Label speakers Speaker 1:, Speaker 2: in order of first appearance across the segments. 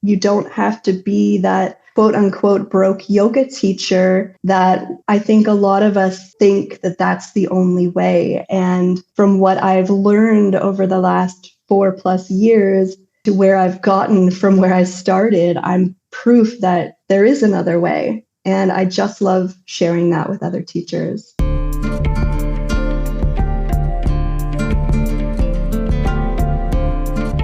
Speaker 1: You don't have to be that quote unquote broke yoga teacher that I think a lot of us think that that's the only way. And from what I've learned over the last 4+ years to where I've gotten from where I started, I'm proof that there is another way. And I just love sharing that with other teachers.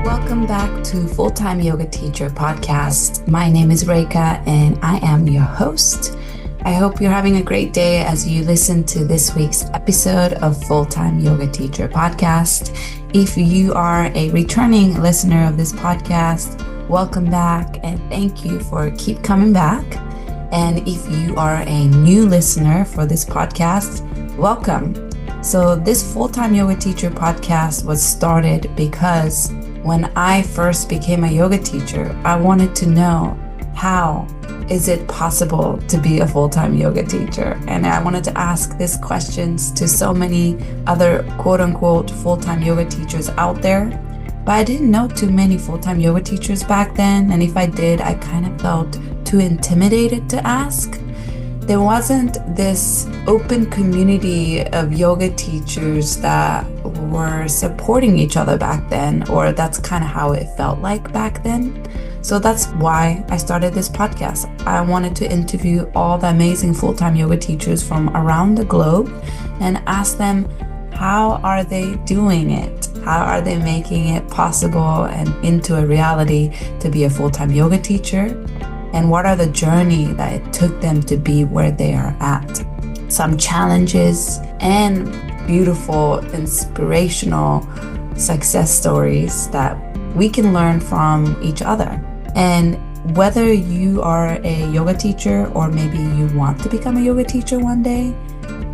Speaker 2: Welcome back to Full-Time Yoga Teacher Podcast. My name is Reika and I am your host. I hope you're having a great day as you listen to this week's episode of Full-Time Yoga Teacher Podcast. If you are a returning listener of this podcast, welcome back and thank you for keep coming back. And if you are a new listener for this podcast, welcome. So this Full-Time Yoga Teacher Podcast was started because when I first became a yoga teacher, I wanted to know, how is it possible to be a full-time yoga teacher? And I wanted to ask these questions to so many other quote-unquote full-time yoga teachers out there. But I didn't know too many full-time yoga teachers back then. And if I did, I kind of felt too intimidated to ask. There wasn't this open community of yoga teachers that were supporting each other back then, or that's kind of how it felt like back then. So that's why I started this podcast. I wanted to interview all the amazing full-time yoga teachers from around the globe and ask them, how are they doing it? How are they making it possible and into a reality to be a full-time yoga teacher? And what are the journey that it took them to be where they are at? Some challenges and beautiful, inspirational success stories that we can learn from each other. And whether you are a yoga teacher, or maybe you want to become a yoga teacher one day,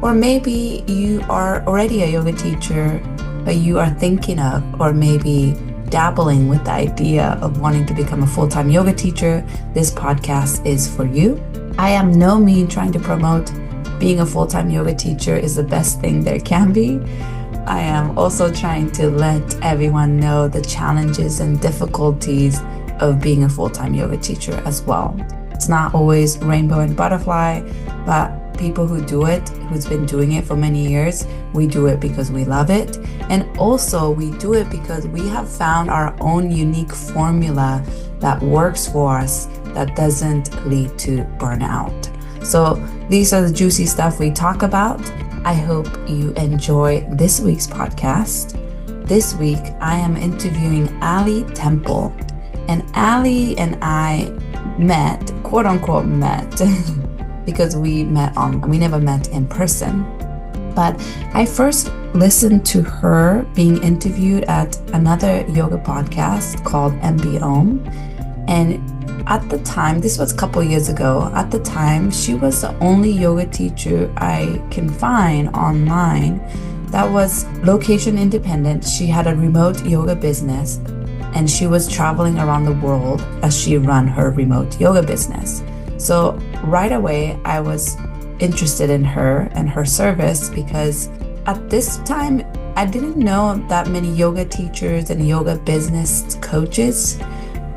Speaker 2: or maybe you are already a yoga teacher, but you are thinking of, or maybe dabbling with the idea of wanting to become a full-time yoga teacher, this podcast is for you. I am no mean trying to promote being a full-time yoga teacher is the best thing there can be. I am also trying to let everyone know the challenges and difficulties of being a full-time yoga teacher as well. It's not always rainbow and butterfly, but people who do it, who's been doing it for many years, we do it because we love it. And also we do it because we have found our own unique formula that works for us, that doesn't lead to burnout. So these are the juicy stuff we talk about. I hope you enjoy this week's podcast. This week, I am interviewing Ali Temple. And Ali and I met, quote unquote met, because we never met in person. But I first listened to her being interviewed at another yoga podcast called MB Om. And at the time, this was a couple years ago, at the time, she was the only yoga teacher I can find online that was location independent. She had a remote yoga business and she was traveling around the world as she ran her remote yoga business. So right away, I was interested in her and her service because at this time, I didn't know that many yoga teachers and yoga business coaches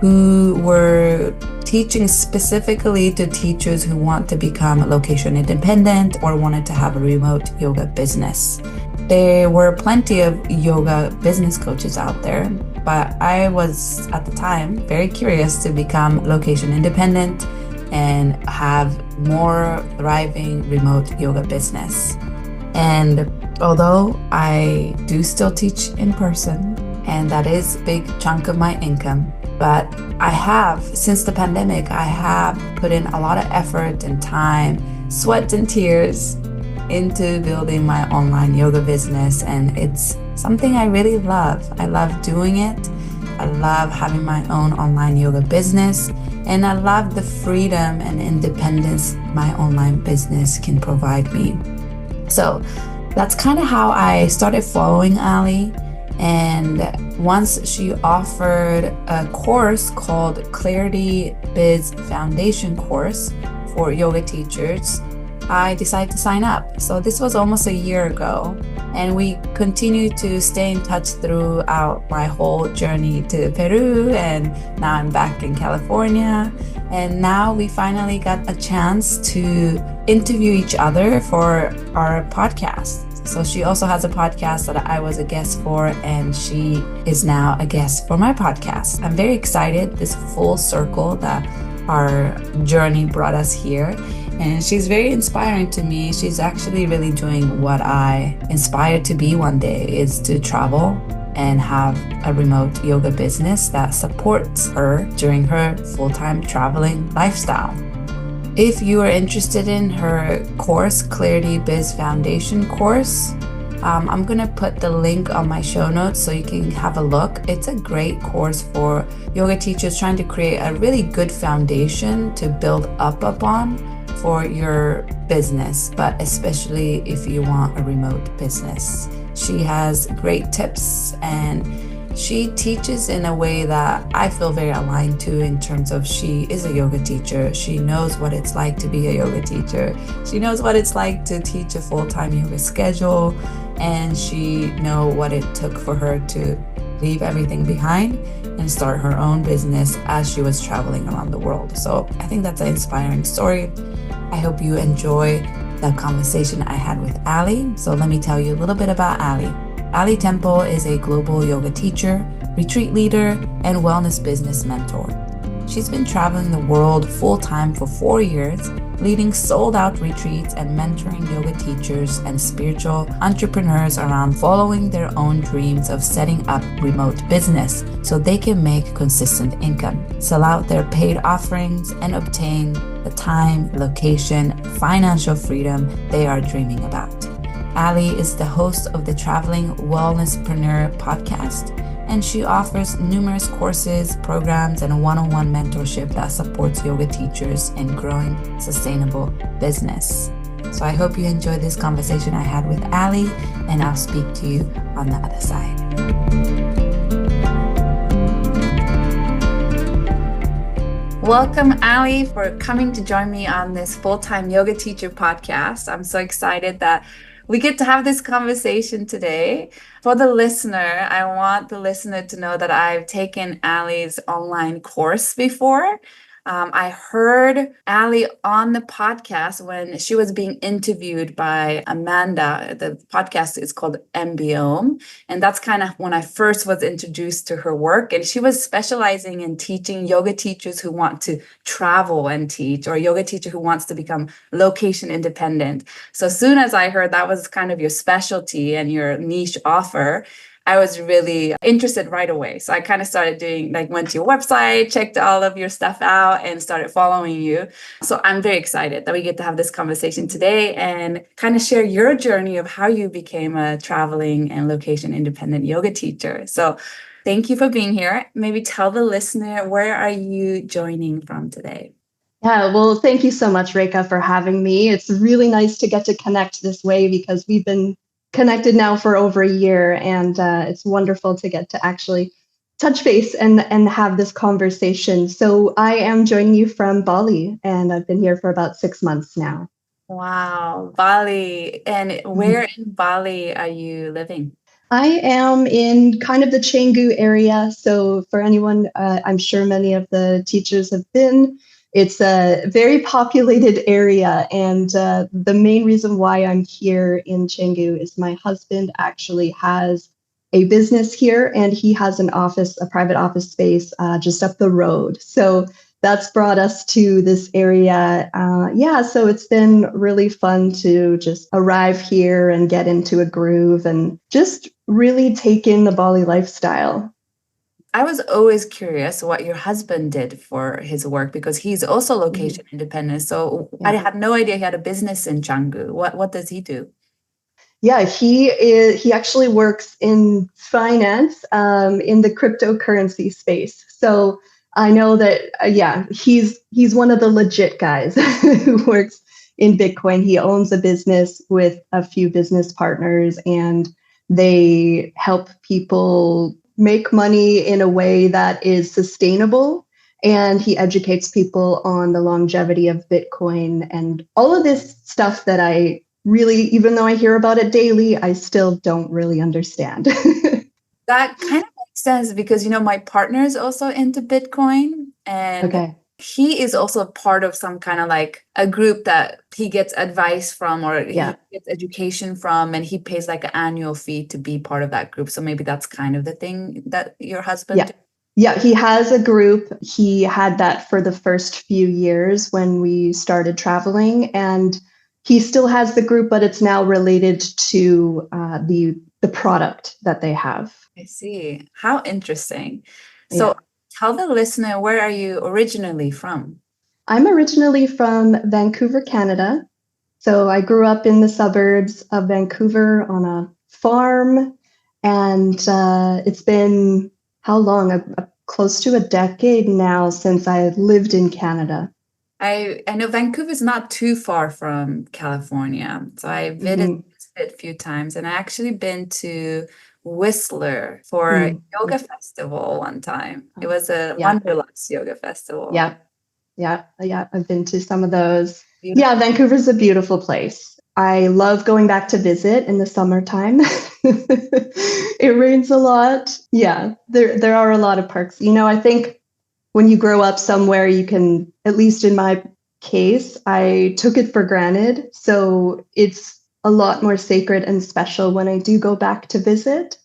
Speaker 2: who were teaching specifically to teachers who want to become location independent or wanted to have a remote yoga business. There were plenty of yoga business coaches out there, but I was at the time very curious to become location independent and have more thriving remote yoga business. And although I do still teach in person, and that is a big chunk of my income, but I have, since the pandemic, I have put in a lot of effort and time, sweat and tears into building my online yoga business. And it's something I really love. I love doing it. I love having my own online yoga business. And I love the freedom and independence my online business can provide me. So that's kind of how I started following Ali. And once she offered a course called Clarity Biz Foundation course for yoga teachers, I decided to sign up. So this was almost a year ago. And we continue to stay in touch throughout my whole journey to Peru. And now I'm back in California. And now we finally got a chance to interview each other for our podcast. So she also has a podcast that I was a guest for, and she is now a guest for my podcast. I'm very excited, this full circle that our journey brought us here. And she's very inspiring to me. She's actually really doing what I aspired to be one day, is to travel and have a remote yoga business that supports her during her full-time traveling lifestyle. If you are interested in her course, Clarity Biz Foundation course, I'm going to put the link on my show notes so you can have a look. It's a great course for yoga teachers trying to create a really good foundation to build up upon for your business, but especially if you want a remote business. She has great tips, and she teaches in a way that I feel very aligned to, in terms of she is a yoga teacher. She knows what it's like to be a yoga teacher. She knows what it's like to teach a full-time yoga schedule, and she knows what it took for her to leave everything behind and start her own business as she was traveling around the world. So I think that's an inspiring story. I hope you enjoy the conversation I had with Ali. So let me tell you a little bit about Ali. Ali Temple is a global yoga teacher, retreat leader, and wellness business mentor. She's been traveling the world full-time for 4 years, leading sold-out retreats and mentoring yoga teachers and spiritual entrepreneurs around following their own dreams of setting up remote business so they can make consistent income, sell out their paid offerings, and obtain the time, location, financial freedom they are dreaming about. Ali is the host of the Traveling Wellnesspreneur podcast, and she offers numerous courses, programs, and one-on-one mentorship that supports yoga teachers in growing sustainable business. So I hope you enjoy this conversation I had with Ali, and I'll speak to you on the other side. Welcome, Ali, for coming to join me on this full-time yoga teacher podcast. I'm so excited that we get to have this conversation today. For the listener, I want the listener to know that I've taken Ali's online course before. I heard Ali on the podcast when she was being interviewed by Amanda. The podcast is called MBOM. And that's kind of when I first was introduced to her work. And she was specializing in teaching yoga teachers who want to travel and teach, or yoga teacher who wants to become location independent. So as soon as I heard that was kind of your specialty and your niche offer, I was really interested right away. So I kind of started went to your website, checked all of your stuff out, and started following you. So I'm very excited that we get to have this conversation today and kind of share your journey of how you became a traveling and location independent yoga teacher. So thank you for being here. Maybe tell the listener, where are you joining from today?
Speaker 1: Yeah, well, thank you so much, Reka, for having me. It's really nice to get to connect this way, because we've been connected now for over a year, and it's wonderful to get to actually touch base and have this conversation. So I am joining you from Bali, and I've been here for about 6 months now.
Speaker 2: Wow, Bali. And where in Bali are you living?
Speaker 1: I am in kind of the Canggu area. So for anyone, I'm sure many of the teachers have been. It's a very populated area, and the main reason why I'm here in Canggu is my husband actually has a business here, and he has an office, a private office space just up the road. So that's brought us to this area. So it's been really fun to just arrive here and get into a groove and just really take in the Bali lifestyle.
Speaker 2: I was always curious what your husband did for his work, because he's also location independent. So I had no idea he had a business in Canggu. What does he do?
Speaker 1: Yeah, he actually works in finance, in the cryptocurrency space. So I know that he's one of the legit guys who works in Bitcoin. He owns a business with a few business partners, and they help people make money in a way that is sustainable. And he educates people on the longevity of Bitcoin and all of this stuff that I really, even though I hear about it daily, I still don't really understand.
Speaker 2: That kind of makes sense because, my partner is also into Bitcoin, and
Speaker 1: Okay.
Speaker 2: he is also part of some kind of like a group that he gets advice from, or
Speaker 1: Yeah.
Speaker 2: he gets education from, and he pays like an annual fee to be part of that group. So maybe that's kind of the thing that your husband
Speaker 1: Yeah. Yeah, he has a group. He had that for the first few years when we started traveling, and he still has the group, but it's now related to the product that they have.
Speaker 2: I see. How interesting.
Speaker 1: Yeah.
Speaker 2: So tell the listener, where are you originally from?
Speaker 1: I'm originally from Vancouver, Canada. So I grew up in the suburbs of Vancouver on a farm, and it's been how long? Close to a decade now since I lived in Canada.
Speaker 2: I know Vancouver is not too far from California. So I visited
Speaker 1: Hmm.
Speaker 2: a few times, and I actually been to Whistler for a
Speaker 1: Mm.
Speaker 2: yoga festival one time. It was a
Speaker 1: Yeah,
Speaker 2: Wanderlust yoga festival.
Speaker 1: yeah, yeah. I've been to some of those.
Speaker 2: Beautiful.
Speaker 1: Yeah, Vancouver's a beautiful place. I love going back to visit in the summertime. It rains a lot. Yeah, there are a lot of parks. I think when you grow up somewhere, you can, at least in my case, I took it for granted. So it's a lot more sacred and special when I do go back to visit.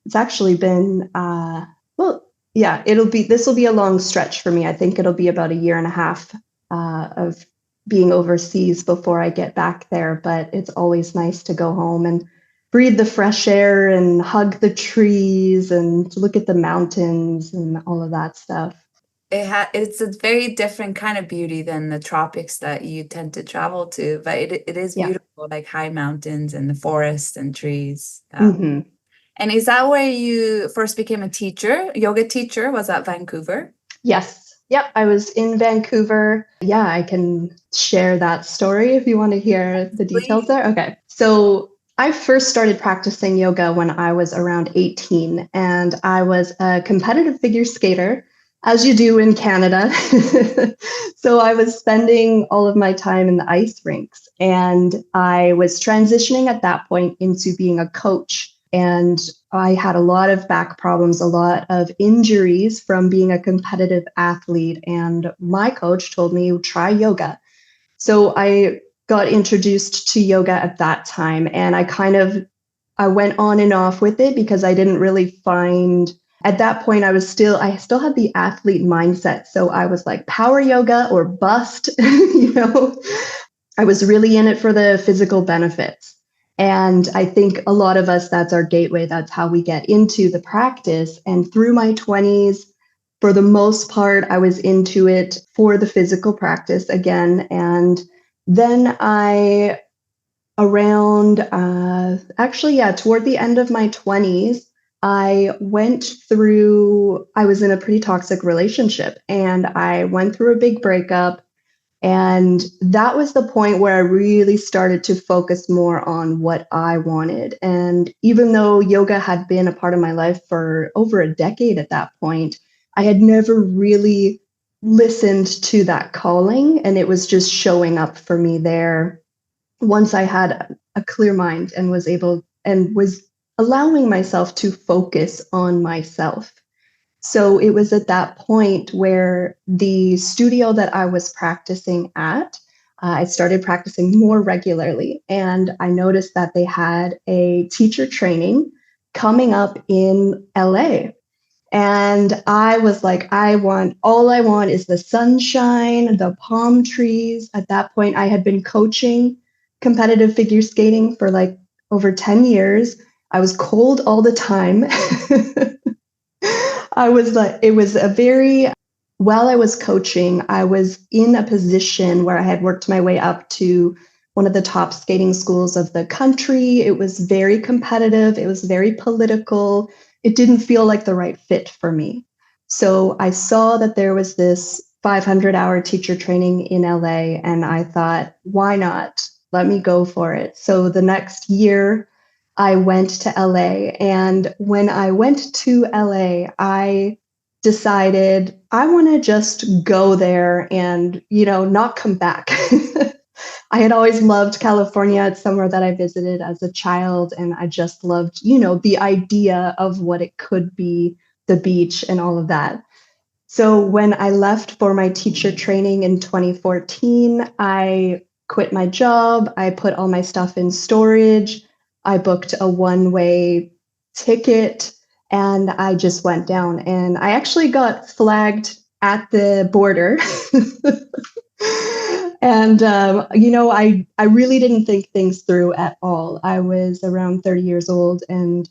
Speaker 1: It's actually been, well, yeah, this will be a long stretch for me. I think it'll be about a year and a half of being overseas before I get back there. But it's always nice to go home and breathe the fresh air and hug the trees and look at the mountains and all of that stuff.
Speaker 2: It's a very different kind of beauty than the tropics that you tend to travel to, but it is
Speaker 1: Yeah.
Speaker 2: beautiful, like high mountains and the forest and trees.
Speaker 1: Hmm.
Speaker 2: And is that where you first became a teacher, yoga teacher? Was that Vancouver?
Speaker 1: Yes. Yep. I was in Vancouver. Yeah, I can share that story if you want to hear the details
Speaker 2: Please.
Speaker 1: there. Okay. So I first started practicing yoga when I was around 18, and I was a competitive figure skater, as you do in Canada. So I was spending all of my time in the ice rinks, and I was transitioning at that point into being a coach. And I had a lot of back problems, a lot of injuries from being a competitive athlete. And my coach told me, try yoga. So I got introduced to yoga at that time. And I went on and off with it because I didn't really find, at that point, I still had the athlete mindset. So I was like power yoga or bust, I was really in it for the physical benefits. And I think a lot of us, that's our gateway. That's how we get into the practice. And through my 20s, for the most part, I was into it for the physical practice again. And then toward the end of my 20s, I was in a pretty toxic relationship and I went through a big breakup. And that was the point where I really started to focus more on what I wanted. And even though yoga had been a part of my life for over a decade at that point, I had never really listened to that calling. And it was just showing up for me there once I had a clear mind and was allowing myself to focus on myself. So it was at that point where the studio that I was practicing at, I started practicing more regularly. And I noticed that they had a teacher training coming up in LA. And I was like, all I want is the sunshine, the palm trees. At that point, I had been coaching competitive figure skating for like over 10 years. I was cold all the time. While I was coaching, I was in a position where I had worked my way up to one of the top skating schools of the country. It was very competitive, it was very political. It didn't feel like the right fit for me. So I saw that there was this 500-hour teacher training in LA, and I thought, why not? Let me go for it. So the next year, I went to LA. And when I went to LA, I decided I want to just go there and, not come back. I had always loved California. It's somewhere that I visited as a child, and I just loved, the idea of what it could be, the beach and all of that. So when I left for my teacher training in 2014, I quit my job. I put all my stuff in storage. I booked a one-way ticket and I just went down. And I actually got flagged at the border. And I really didn't think things through at all. I was around 30 years old and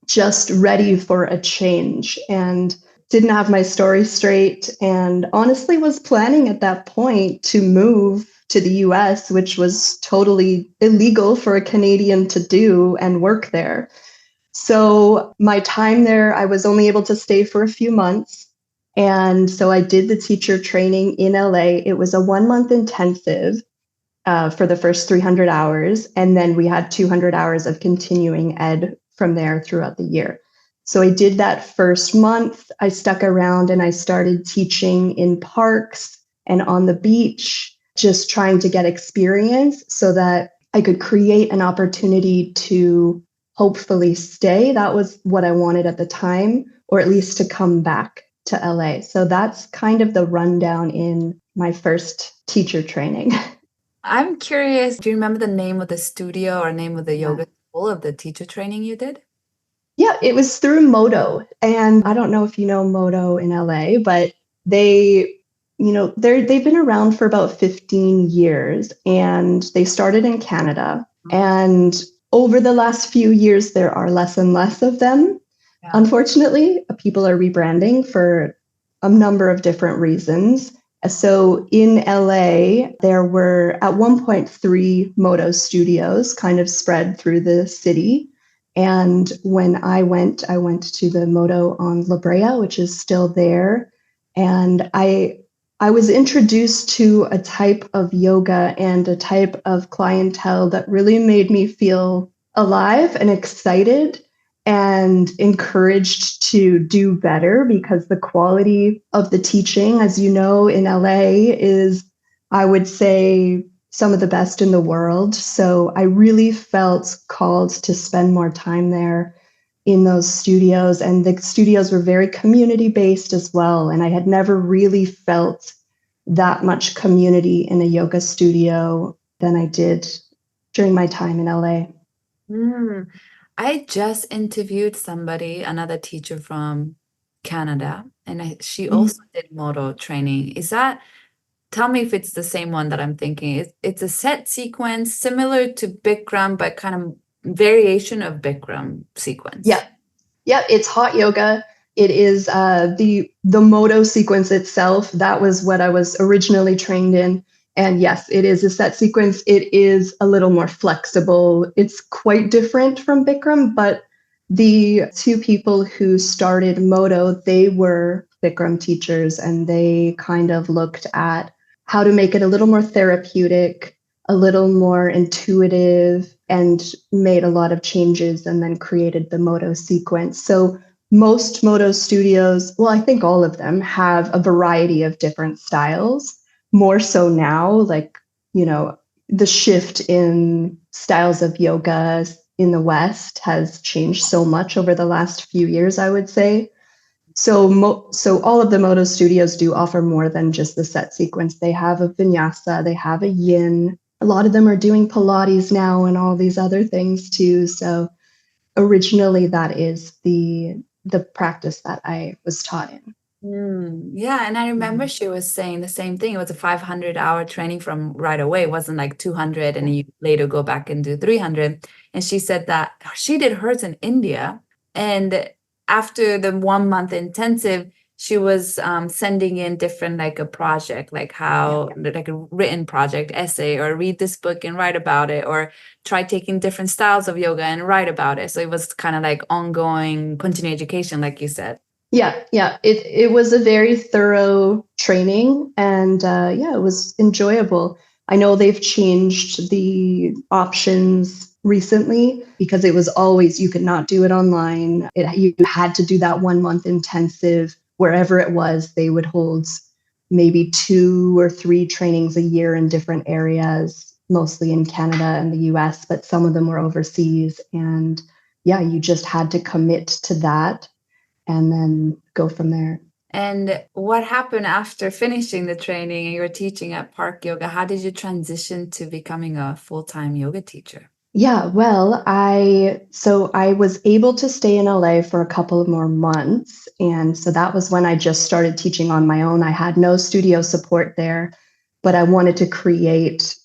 Speaker 1: just ready for a change and didn't have my story straight, and honestly was planning at that point to move to the US, which was totally illegal for a Canadian to do and work there. So my time there, I was only able to stay for a few months. And so I did the teacher training in LA. It was a 1 month intensive for the first 300 hours. And then we had 200 hours of continuing ed from there throughout the year. So I did that first month. I stuck around and I started teaching in parks and on the beach, just trying to get experience so that I could create an opportunity to hopefully stay. That was what I wanted at the time, or at least to come back to LA. So that's kind of the rundown in my first teacher training.
Speaker 2: I'm curious, do you remember the name of the studio or name of the
Speaker 1: Yeah.
Speaker 2: yoga school of the teacher training you did?
Speaker 1: Yeah, it was through Moto. And I don't know if you know Moto in LA, but they've been around for about 15 years and they started in Canada. And over the last few years, there are less and less of them. Yeah. Unfortunately, people are rebranding for a number of different reasons. So in LA, there were at one point 3 Moto studios kind of spread through the city. And when I went to the Moto on La Brea, which is still there. And I was introduced to a type of yoga and a type of clientele that really made me feel alive and excited and encouraged to do better, because the quality of the teaching, as you know, in LA is, I would say, some of the best in the world. So I really felt called to spend more time there in those studios. And the studios were very community based as well. And I had never really felt that much community in a yoga studio than I did during my time in LA.
Speaker 2: I just interviewed somebody, another teacher from Canada, and she also did Moto training. Tell me if it's the same one that I'm thinking. It's a set sequence similar to Bikram, but kind of variation of Bikram sequence.
Speaker 1: Yeah, it's hot yoga. It is the Moto sequence itself. That was what I was originally trained in. And yes, it is a set sequence. It is a little more flexible. It's quite different from Bikram, but the 2 people who started Moto, they were Bikram teachers, and they kind of looked at how to make it a little more therapeutic, a little more intuitive, and made a lot of changes and then created the Moto sequence. So most Moto studios, well, I think all of them, have a variety of different styles. More so now, like, the shift in styles of yoga in the West has changed so much over the last few years, I would say. So all of the Moto studios do offer more than just the set sequence. They have a vinyasa, they have a yin. A lot of them are doing Pilates now and all these other things too. So originally that is the practice that I was taught in.
Speaker 2: Yeah, and I remember she was saying the same thing. It was a 500-hour training from right away. It wasn't like 200 and you later go back and do 300. And she said that she did hers in India. And after the 1 month intensive, she was sending in different, like a project, like like a written project, essay, or read this book and write about it, or try taking different styles of yoga and write about it. So it was kind of like ongoing continuing education, like you said.
Speaker 1: Yeah. It was a very thorough training, and it was enjoyable. I know they've changed the options recently, because it was always, you could not do it online. You had to do that 1 month intensive wherever it was. They would hold maybe 2 or 3 trainings a year in different areas, mostly in Canada and the US, but some of them were overseas. And yeah, you just had to commit to that and then go from there.
Speaker 2: And what happened after finishing the training and you were teaching at Park Yoga? How did you transition to becoming a full-time yoga teacher?
Speaker 1: Yeah, well, I was able to stay in LA for a couple of more months. And so that was when I just started teaching on my own. I had no studio support there, but I wanted to create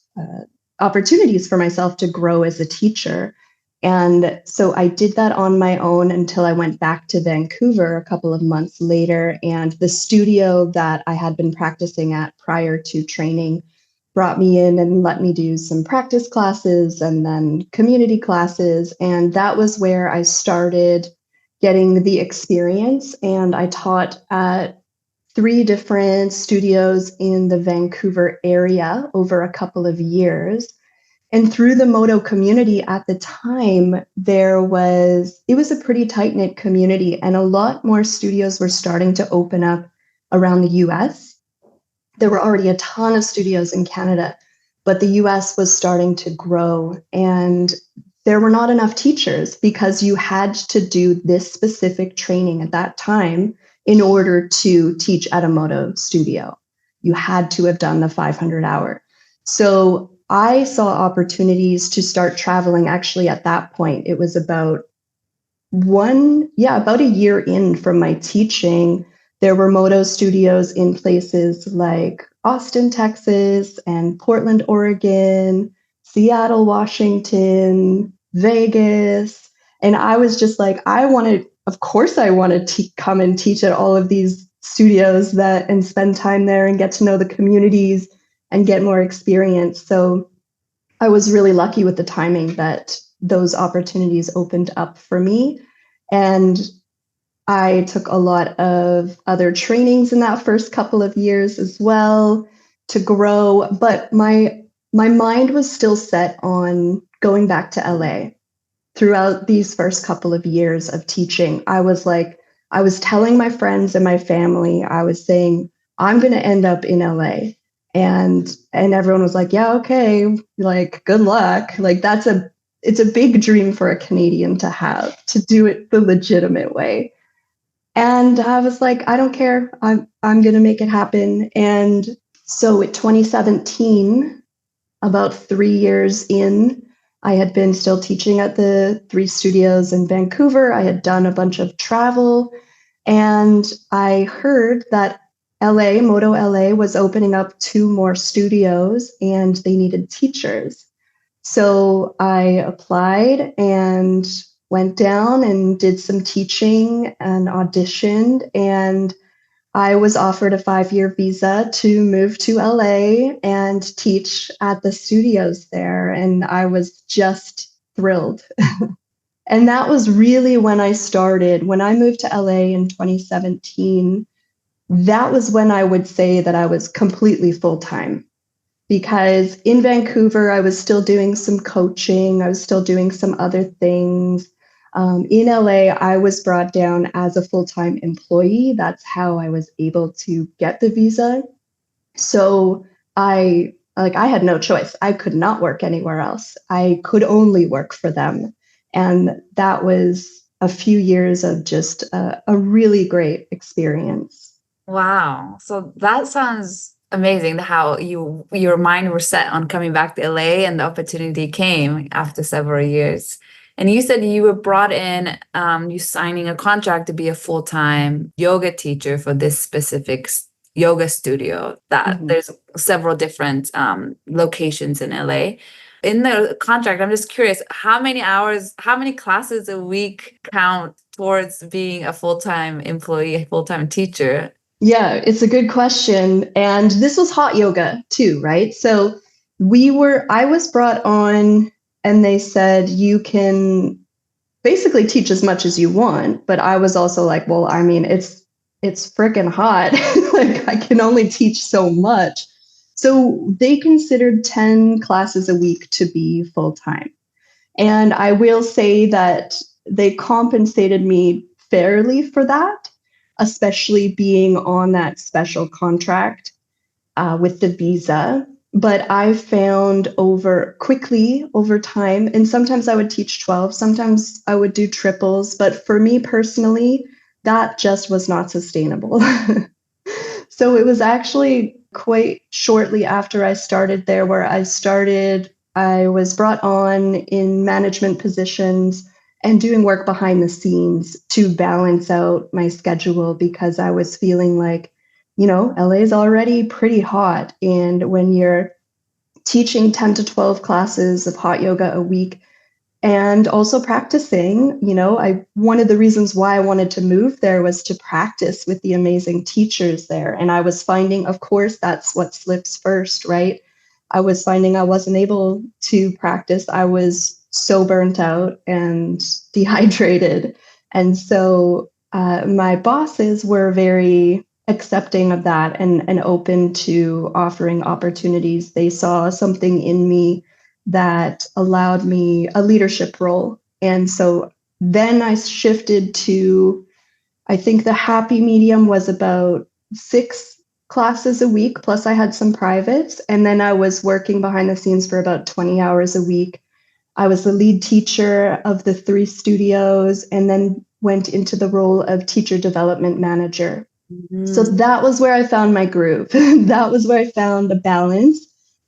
Speaker 1: opportunities for myself to grow as a teacher. And so I did that on my own until I went back to Vancouver a couple of months later. And the studio that I had been practicing at prior to training brought me in and let me do some practice classes and then community classes. And that was where I started getting the experience. And I taught at 3 different studios in the Vancouver area over a couple of years. And through the Moto community at the time, it was a pretty tight-knit community, and a lot more studios were starting to open up around the US. There were already a ton of studios in Canada, but the US was starting to grow, and there were not enough teachers because you had to do this specific training at that time in order to teach at a Moto studio. You had to have done the 500-hour. So I saw opportunities to start traveling. Actually, at that point, it was about about a year in from my teaching. There were Moto studios in places like Austin, Texas, and Portland, Oregon, Seattle, Washington, Vegas. And I was just like, of course, I want to come and teach at all of these studios and spend time there and get to know the communities and get more experience. So I was really lucky with the timing that those opportunities opened up for me. And I took a lot of other trainings in that first couple of years as well to grow. But my mind was still set on going back to LA. Throughout these first couple of years of teaching, I was telling my friends and my family, I was saying, I'm going to end up in LA. And everyone was like, yeah, okay, like, good luck. Like, it's a big dream for a Canadian to have, to do it the legitimate way. And I was like, I don't care. I'm going to make it happen. And so in 2017, about 3 years in, I had been still teaching at the 3 studios in Vancouver. I had done a bunch of travel, and I heard that Moto LA was opening up 2 more studios and they needed teachers. So I applied and went down and did some teaching and auditioned, and I was offered a 5-year visa to move to LA and teach at the studios there. And I was just thrilled. And that was really when I started. When I moved to LA in 2017, that was when I would say that I was completely full-time. Because in Vancouver, I was still doing some coaching. I was still doing some other things. In LA, I was brought down as a full-time employee. That's how I was able to get the visa. So I had no choice. I could not work anywhere else. I could only work for them. And that was a few years of just a really great experience.
Speaker 2: Wow. So that sounds amazing how your mind was set on coming back to LA and the opportunity came after several years. And you said you were brought in, you signing a contract to be a full-time yoga teacher for this specific yoga studio that there's several different locations in LA. In the contract, I'm just curious, how many hours, how many classes a week count towards being a full-time employee, a full-time teacher?
Speaker 1: Yeah, it's a good question. And this was hot yoga too, right? So I was brought on and they said, you can basically teach as much as you want. But I was also like, well, I mean, it's freaking hot. Like, I can only teach so much. So they considered 10 classes a week to be full time. And I will say that they compensated me fairly for that, especially being on that special contract with the visa. But I found quickly over time, and sometimes I would teach 12, sometimes I would do triples. But for me personally, that just was not sustainable. So it was actually quite shortly after I started there where I was brought on in management positions and doing work behind the scenes to balance out my schedule because I was feeling like, LA is already pretty hot. And when you're teaching 10 to 12 classes of hot yoga a week, and also practicing, I one of the reasons why I wanted to move there was to practice with the amazing teachers there. And I was finding, of course, that's what slips first, right? I was finding I wasn't able to practice. I was so burnt out and dehydrated. And so my bosses were very accepting of that and open to offering opportunities. They saw something in me that allowed me a leadership role. And so then I shifted to, I think the happy medium was about 6 classes a week, plus I had some privates. And then I was working behind the scenes for about 20 hours a week. I was the lead teacher of the 3 studios and then went into the role of teacher development manager. So that was where I found my groove. That was where I found the balance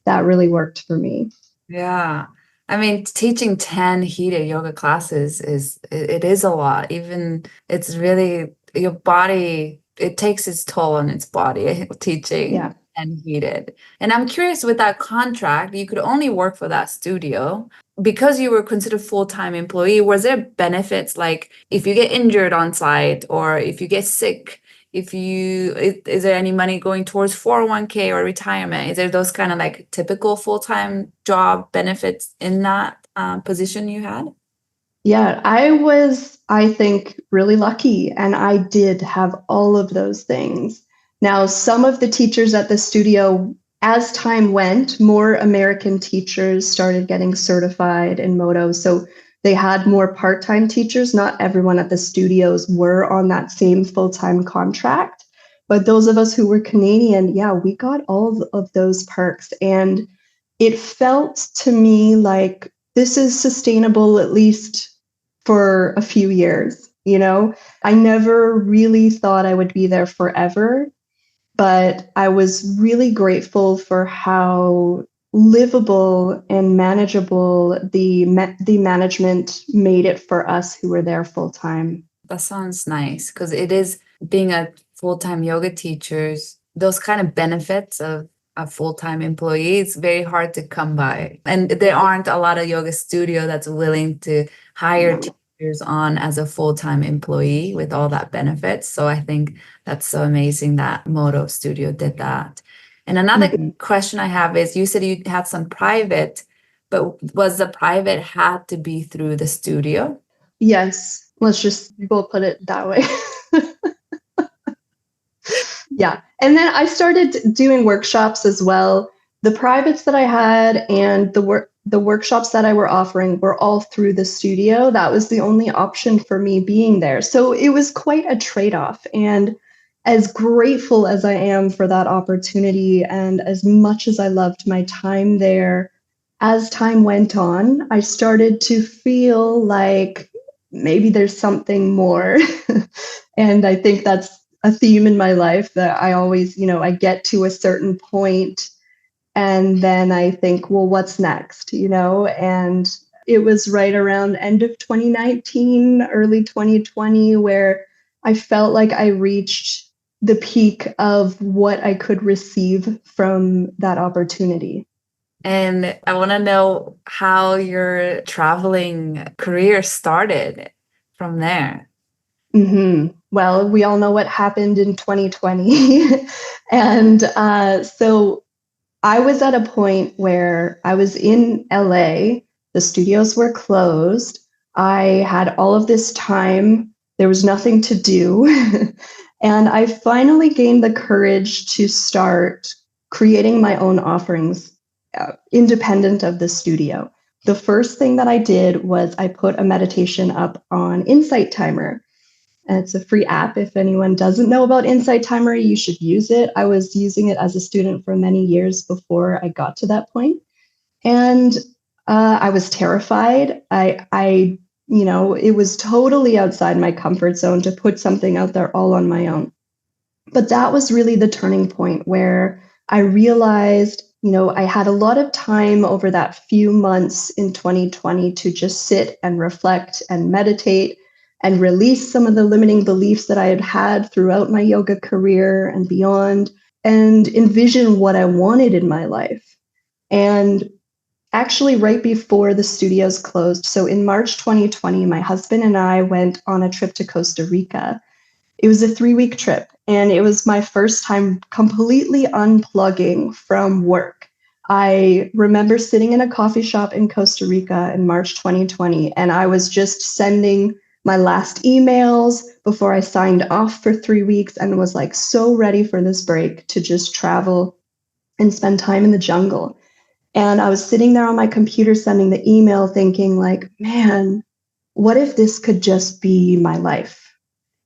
Speaker 1: that really worked for me.
Speaker 2: Yeah. I mean, teaching 10 heated yoga classes it is a lot. Even it's really your body, it takes its toll on its body teaching
Speaker 1: Yeah.
Speaker 2: and heated. And I'm curious with that contract, you could only work for that studio because you were considered full-time employee. Was there benefits like if you get injured on site or if you get sick? Is there any money going towards 401k or retirement? Is there those kind of like typical full-time job benefits in that position you had?
Speaker 1: Yeah, I was, I think, really lucky, and I did have all of those things. Now, some of the teachers at the studio, as time went, more American teachers started getting certified in Moto. So they had more part-time teachers. Not everyone at the studios were on that same full-time contract. But those of us who were Canadian, yeah, we got all of those perks. And it felt to me like this is sustainable at least for a few years. I never really thought I would be there forever, but I was really grateful for how livable and manageable the management made it for us who were there full time.
Speaker 2: That sounds nice because it is being a full-time yoga teachers, those kind of benefits of a full-time employee, it's very hard to come by. And there aren't a lot of yoga studio that's willing to hire teachers on as a full-time employee with all that benefits. So I think that's so amazing that Moto Studio did that. And another question I have is you said you had some private, but was the private had to be through the studio?
Speaker 1: Yes, we'll put it that way. Yeah. And then I started doing workshops as well. The privates that I had and the workshops that I were offering were all through the studio. That was the only option for me being there. So it was quite a trade-off. And as grateful as I am for that opportunity and as much as I loved my time there, as time went on, I started to feel like maybe there's something more. And I think that's a theme in my life that I always, I get to a certain point and then I think, well, what's next? And it was right around end of 2019, early 2020, where I felt like I reached the peak of what I could receive from that opportunity.
Speaker 2: And I want to know how your traveling career started from there.
Speaker 1: Well, we all know what happened in 2020. And so I was at a point where I was in LA, the studios were closed. I had all of this time, there was nothing to do. And I finally gained the courage to start creating my own offerings independent of the studio. The first thing that I did was I put a meditation up on Insight Timer. And it's a free app. If anyone doesn't know about Insight Timer, you should use it. I was using it as a student for many years before I got to that point. And I was terrified. It was totally outside my comfort zone to put something out there all on my own. But that was really the turning point where I realized, I had a lot of time over that few months in 2020 to just sit and reflect and meditate and release some of the limiting beliefs that I had had throughout my yoga career and beyond, and envision what I wanted in my life. And actually, right before the studios closed, so in March 2020, my husband and I went on a trip to Costa Rica. It was a 3-week trip, and it was my first time completely unplugging from work. I remember sitting in a coffee shop in Costa Rica in March 2020, and I was just sending my last emails before I signed off for 3 weeks and was like so ready for this break to just travel and spend time in the jungle. And I was sitting there on my computer sending the email thinking like, man, what if this could just be my life?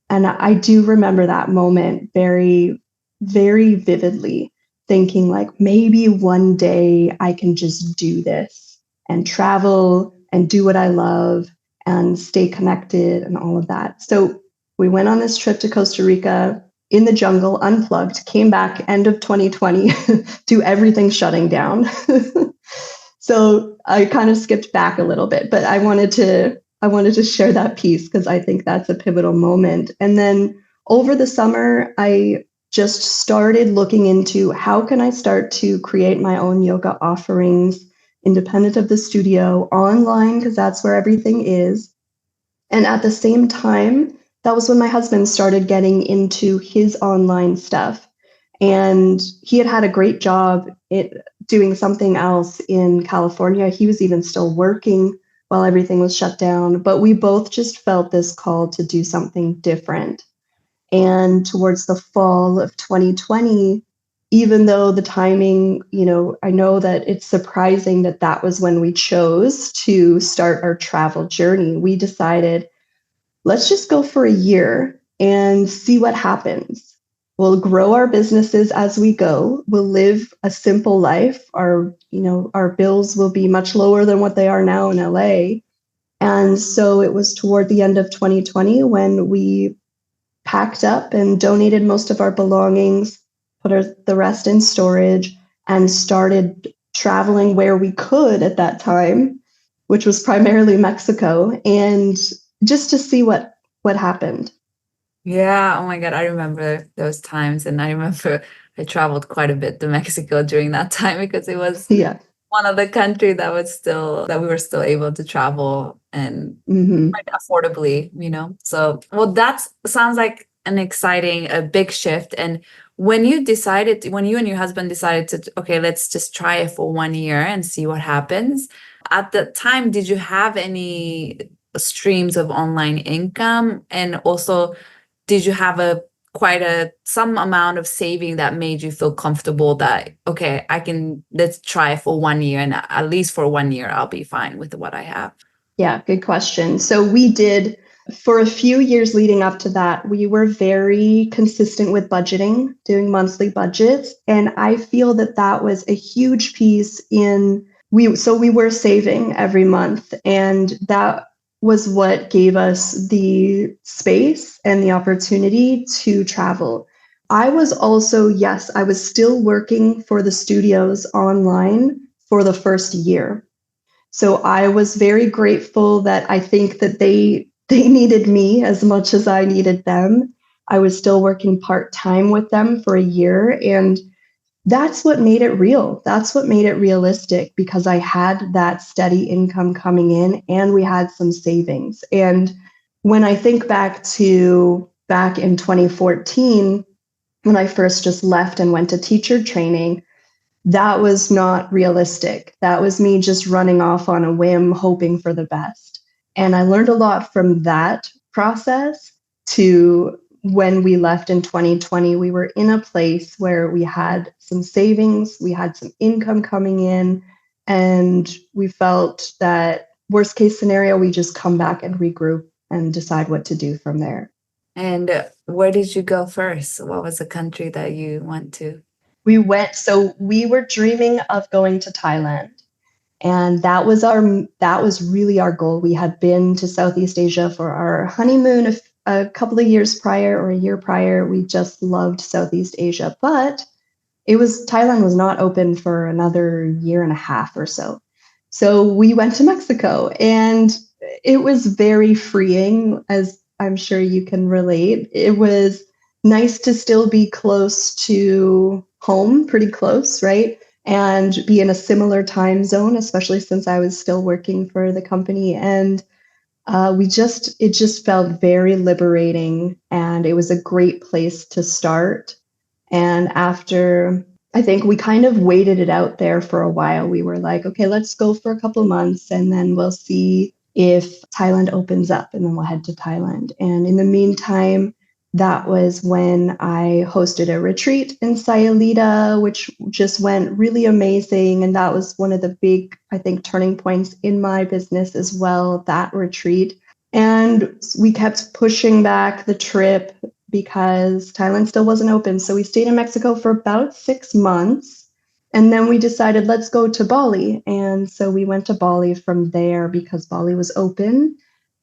Speaker 1: And I do remember that moment very, very vividly, thinking like maybe one day I can just do this and travel and do what I love and stay connected and all of that. So we went on this trip to Costa Rica in the jungle, unplugged, came back end of 2020 to everything shutting down. So I kind of skipped back a little bit, but I wanted to share that piece because I think that's a pivotal moment. And then over the summer, I just started looking into how can I start to create my own yoga offerings independent of the studio online, because that's where everything is. And at the same time, that was when my husband started getting into his online stuff. And he had had a great job doing something else in California. He was even still working while everything was shut down. But we both just felt this call to do something different. And towards the fall of 2020, even though the timing, I know that it's surprising that that was when we chose to start our travel journey. We decided, let's just go for a year and see what happens. We'll grow our businesses as we go. We'll live a simple life. Our bills will be much lower than what they are now in LA. And so it was toward the end of 2020 when we packed up and donated most of our belongings, put the rest in storage, and started traveling where we could at that time, which was primarily Mexico, and just to see what happened.
Speaker 2: Yeah, oh my God, I remember those times. And I remember I traveled quite a bit to Mexico during that time because it was
Speaker 1: Yeah.
Speaker 2: one of the countries that we were still able to travel and quite affordably, So, well, that sounds like a big shift. And when you and your husband decided to, okay, let's just try it for 1 year and see what happens. At the time, did you have any streams of online income? And also, did you have some amount of saving that made you feel comfortable that, okay, let's try for 1 year, and at least for 1 year, I'll be fine with what I have?
Speaker 1: Yeah, good question. So we did, for a few years leading up to that, we were very consistent with budgeting, doing monthly budgets. And I feel that that was a huge piece we were saving every month, and that was what gave us the space and the opportunity to travel. I was also, yes, I was still working for the studios online for the first year. So I was very grateful that I think that they needed me as much as I needed them. I was still working part-time with them for a year, and that's what made it real. That's what made it realistic, because I had that steady income coming in and we had some savings. And when I think back in 2014, when I first just left and went to teacher training, that was not realistic. That was me just running off on a whim, hoping for the best. And I learned a lot from that process to when we left in 2020, we were in a place where we had some savings, we had some income coming in, and we felt that worst case scenario, we just come back and regroup and decide what to do from there.
Speaker 2: And where did you go first? What was the country that you went to?
Speaker 1: So we were dreaming of going to Thailand. And that was really our goal. We had been to Southeast Asia for our honeymoon a couple of years prior or a year prior. We just loved Southeast Asia, but Thailand was not open for another year and a half or so. So we went to Mexico, and it was very freeing, as I'm sure you can relate. It was nice to still be close to home, pretty close, right? And be in a similar time zone, especially since I was still working for the company. And it just felt very liberating, and it was a great place to start. And after, I think we kind of waited it out there for a while. We were like, okay, let's go for a couple months and then we'll see if Thailand opens up, and then we'll head to Thailand. And in the meantime, that was when I hosted a retreat in Sayulita, which just went really amazing. And that was one of the big, I think, turning points in my business as well, that retreat. And we kept pushing back the trip because Thailand still wasn't open. So we stayed in Mexico for about 6 months. And then we decided, let's go to Bali. And so we went to Bali from there because Bali was open.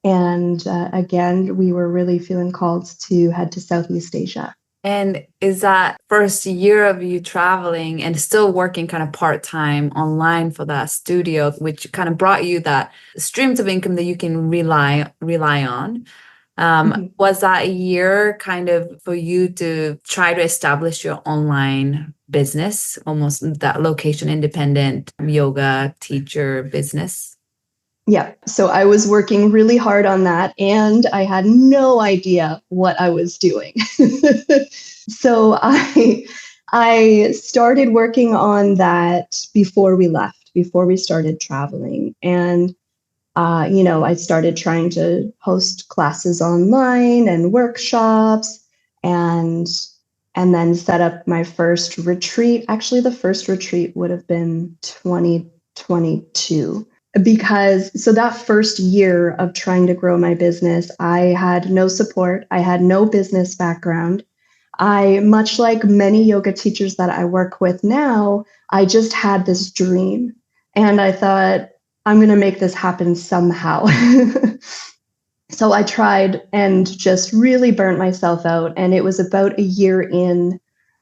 Speaker 1: And again, we were really feeling called to head to Southeast Asia.
Speaker 2: And is that first year of you traveling and still working kind of part-time online for that studio, which kind of brought you that streams of income that you can rely on? Was that a year kind of for you to try to establish your online business, almost that location independent yoga teacher business?
Speaker 1: Yeah. So I was working really hard on that, and I had no idea what I was doing. So I started working on that before we left, before we started traveling. And I started trying to host classes online and workshops, and then set up my first retreat. Actually, the first retreat would have been 2022, because so that first year of trying to grow my business, I had no support. I had no business background. Much like many yoga teachers that I work with now, I just had this dream, and I thought, I'm going to make this happen somehow. So I tried and just really burnt myself out. And it was about a year in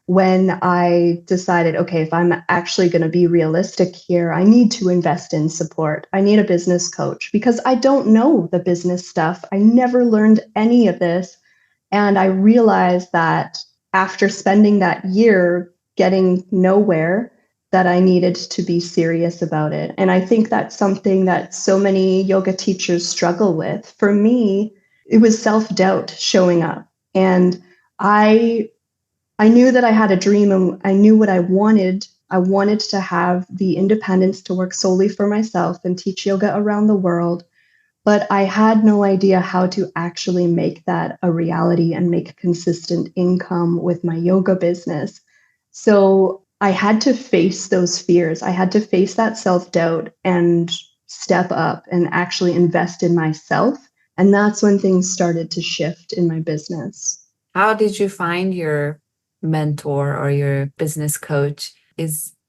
Speaker 1: when I decided, okay, if I'm actually going to be realistic here, I need to invest in support. I need a business coach because I don't know the business stuff. I never learned any of this. And I realized that after spending that year getting nowhere, that I needed to be serious about it. And I think that's something that so many yoga teachers struggle with. For me, it was self-doubt showing up. And I knew that I had a dream, and I knew what I wanted. I wanted to have the independence to work solely for myself and teach yoga around the world. But I had no idea how to actually make that a reality and make consistent income with my yoga business. So I had to face those fears. I had to face that self-doubt and step up and actually invest in myself. And that's when things started to shift in my business.
Speaker 2: How did you find your mentor or your business coach?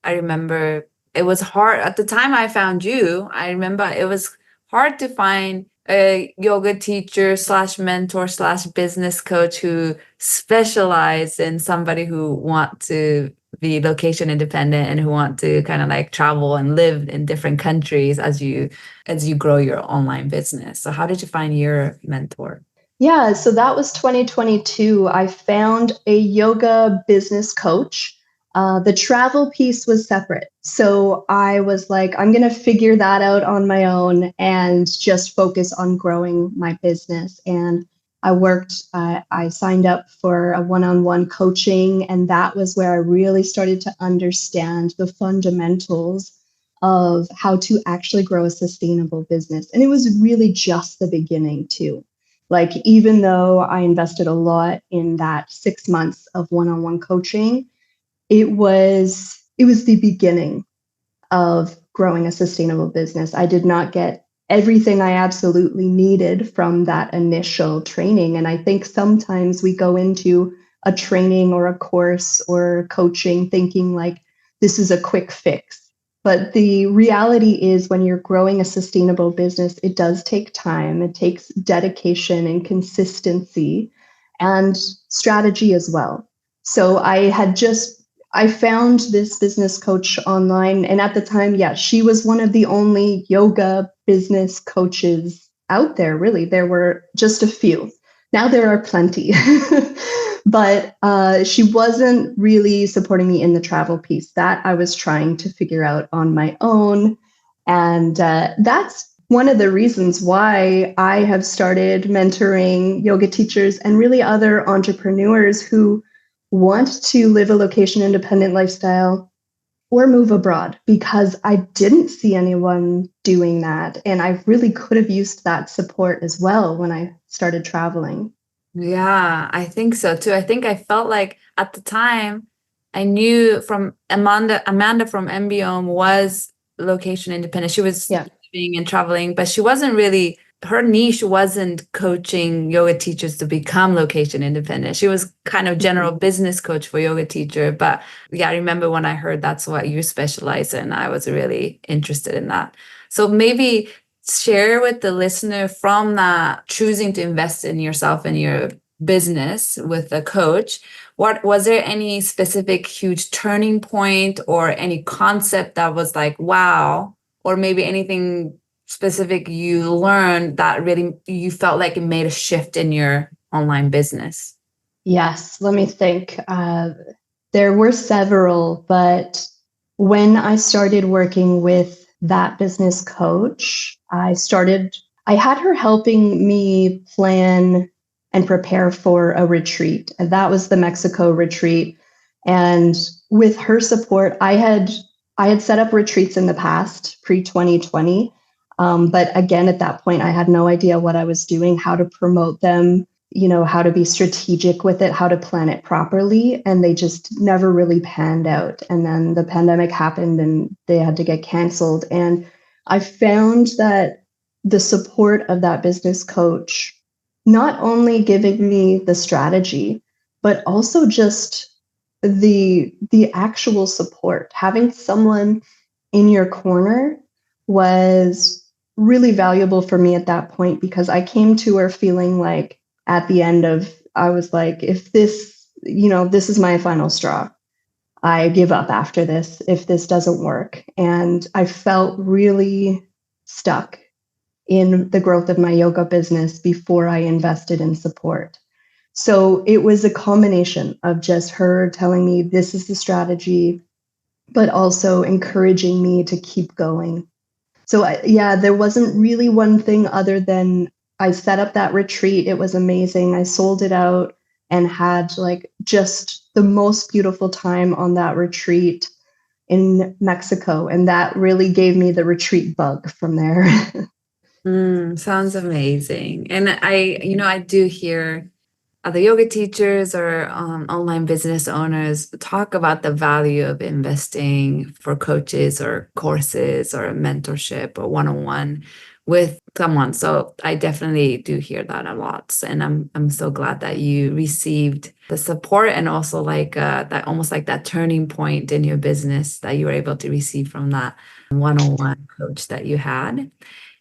Speaker 2: I remember it was hard at the time I found you. I remember it was hard to find a yoga teacher slash mentor slash business coach who specialize in somebody who want to be location independent and who want to kind of like travel and live in different countries as you grow your online business. So how did you find your mentor?
Speaker 1: Yeah, so that was 2022. I found a yoga business coach. The travel piece was separate. So I was like, I'm going to figure that out on my own and just focus on growing my business. And I signed up for a one-on-one coaching, and that was where I really started to understand the fundamentals of how to actually grow a sustainable business. And it was really just the beginning, too. Like, even though I invested a lot in that 6 months of one-on-one coaching, it was the beginning of growing a sustainable business. I did not get everything I absolutely needed from that initial training. And I think sometimes we go into a training or a course or coaching thinking like this is a quick fix. But the reality is, when you're growing a sustainable business, it does take time. It takes dedication and consistency and strategy as well. So I found this business coach online. And at the time, yeah, she was one of the only yoga business coaches out there, really. There were just a few. Now there are plenty. But she wasn't really supporting me in the travel piece. That I was trying to figure out on my own. And that's one of the reasons why I have started mentoring yoga teachers and really other entrepreneurs who want to live a location independent lifestyle or move abroad, because I didn't see anyone doing that. And I really could have used that support as well when I started traveling.
Speaker 2: Yeah, I think so too. I think I felt like at the time I knew from Amanda from MBOM was location independent. She was
Speaker 1: Yeah.
Speaker 2: living and traveling, but she wasn't really, her niche wasn't coaching yoga teachers to become location independent. She was kind of general business coach for yoga teacher. But yeah, I remember when I heard that's what you specialize in, I was really interested in that. So maybe share with the listener from that choosing to invest in yourself and your business with a coach. What was there any specific huge turning point or any concept that was like, wow, or maybe anything specific you learned that really you felt like it made a shift in your online business?
Speaker 1: Yes, let me think. There were several, but when I started working with that business coach, I had her helping me plan and prepare for a retreat. And that was the Mexico retreat. And with her support, I had set up retreats in the past, pre 2020. But again, at that point, I had no idea what I was doing, how to promote them, how to be strategic with it, how to plan it properly. And they just never really panned out. And then the pandemic happened and they had to get canceled. And I found that the support of that business coach, not only giving me the strategy, but also just the actual support, having someone in your corner was really valuable for me at that point, because I came to her feeling like at the end of, I was like, if this, this is my final straw. I give up after this if this doesn't work. And I felt really stuck in the growth of my yoga business before I invested in support. So it was a combination of just her telling me this is the strategy, but also encouraging me to keep going. So yeah, there wasn't really one thing other than I set up that retreat. It was amazing. I sold it out and had like just the most beautiful time on that retreat in Mexico. And that really gave me the retreat bug from there.
Speaker 2: Sounds amazing. And I do hear other yoga teachers or online business owners talk about the value of investing for coaches or courses or mentorship or one-on-one with someone. So I definitely do hear that a lot. And I'm so glad that you received the support and also like that almost like that turning point in your business that you were able to receive from that one-on-one coach that you had.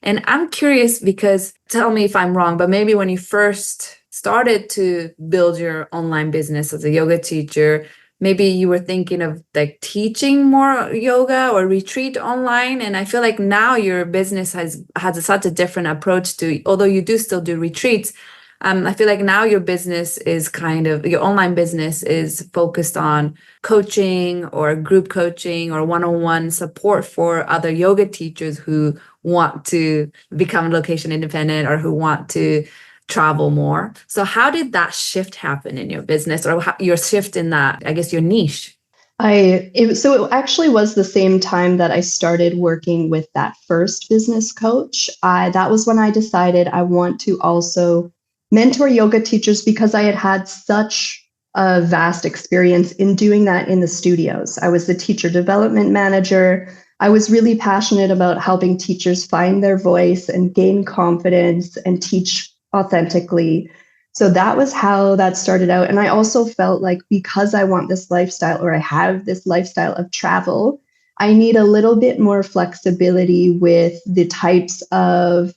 Speaker 2: And I'm curious because tell me if I'm wrong, but maybe when you first started to build your online business as a yoga teacher, maybe you were thinking of like teaching more yoga or retreat online. And I feel like now your business has such a different approach to, although you do still do retreats. I feel like now your business is your online business is focused on coaching or group coaching or one-on-one support for other yoga teachers who want to become location independent or who want to travel more. So how did that shift happen in your business, or your shift in that, I guess, your niche?
Speaker 1: So it actually was the same time that I started working with that first business coach. That was when I decided I want to also mentor yoga teachers, because I had had such a vast experience in doing that in the studios. I was the teacher development manager. I was really passionate about helping teachers find their voice and gain confidence and teach authentically. So that was how that started out. And I also felt like because I want this lifestyle, or I have this lifestyle of travel, I need a little bit more flexibility with the types of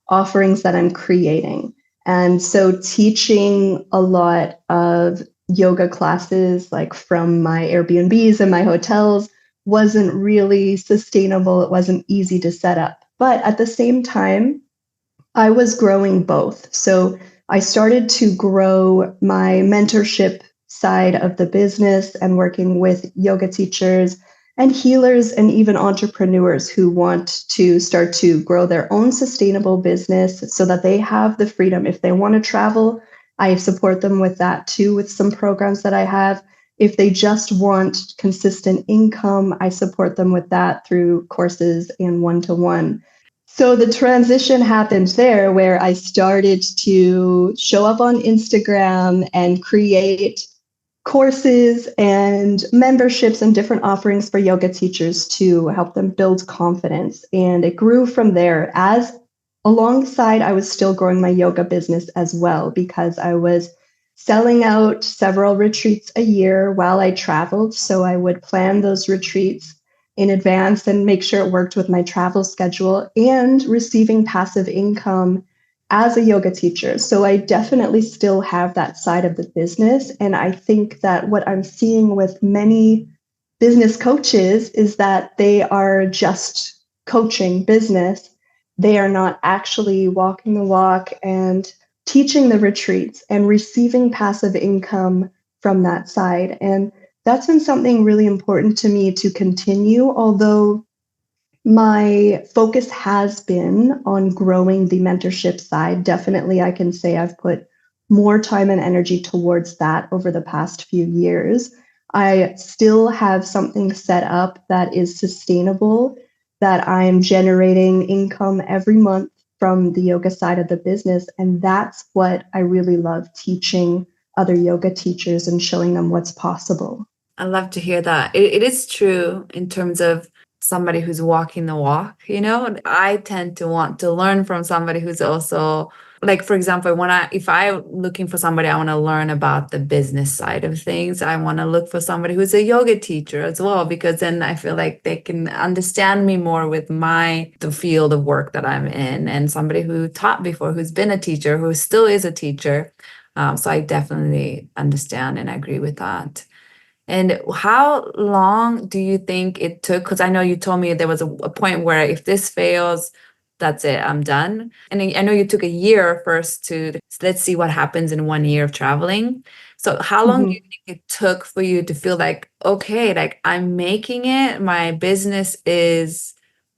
Speaker 1: offerings that I'm creating. And so teaching a lot of yoga classes, like from my Airbnbs and my hotels, wasn't really sustainable. It wasn't easy to set up. But at the same time, I was growing both. So I started to grow my mentorship side of the business and working with yoga teachers and healers and even entrepreneurs who want to start to grow their own sustainable business so that they have the freedom. If they want to travel, I support them with that too, with some programs that I have. If they just want consistent income, I support them with that through courses and one-to-one. So the transition happened there where I started to show up on Instagram and create courses and memberships and different offerings for yoga teachers to help them build confidence. And it grew from there as alongside I was still growing my yoga business as well, because I was selling out several retreats a year while I traveled. So I would plan those retreats in advance and make sure it worked with my travel schedule, and receiving passive income as a yoga teacher. So I definitely still have that side of the business. And I think that what I'm seeing with many business coaches is that they are just coaching business. They are not actually walking the walk and teaching the retreats and receiving passive income from that side. And that's been something really important to me to continue, although my focus has been on growing the mentorship side. Definitely, I can say I've put more time and energy towards that over the past few years. I still have something set up that is sustainable, that I'm generating income every month from the yoga side of the business. And that's what I really love, teaching other yoga teachers and showing them what's possible.
Speaker 2: I love to hear that. It is true in terms of somebody who's walking the walk, you know? I tend to want to learn from somebody who's also, like, for example, if I'm looking for somebody, I want to learn about the business side of things. I want to look for somebody who's a yoga teacher as well, because then I feel like they can understand me more with the field of work that I'm in, and somebody who taught before, who's been a teacher, who still is a teacher. So I definitely understand and agree with that. And how long do you think it took? Because I know you told me there was a point where if this fails, that's it, I'm done. And I know you took a year first to let's see what happens in 1 year of traveling. So how long do you think it took for you to feel like, okay, like I'm making it, my business is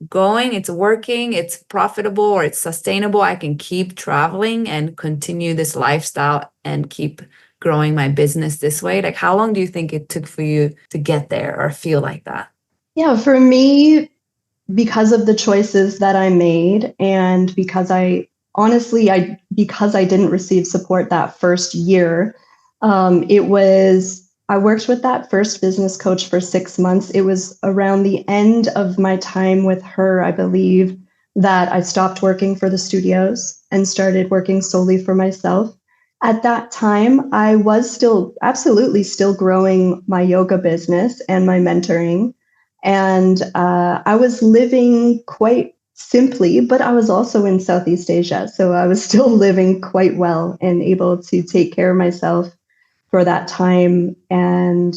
Speaker 2: going, it's working, it's profitable, or it's sustainable, I can keep traveling and continue this lifestyle and keep growing my business this way? Like, how long do you think it took for you to get there or feel like that?
Speaker 1: Yeah, for me, because of the choices that I made, and because because I didn't receive support that first year, I worked with that first business coach for 6 months. It was around the end of my time with her, I believe, that I stopped working for the studios and started working solely for myself. At that time, I was absolutely still growing my yoga business and my mentoring. And I was living quite simply, but I was also in Southeast Asia. So I was still living quite well and able to take care of myself for that time. And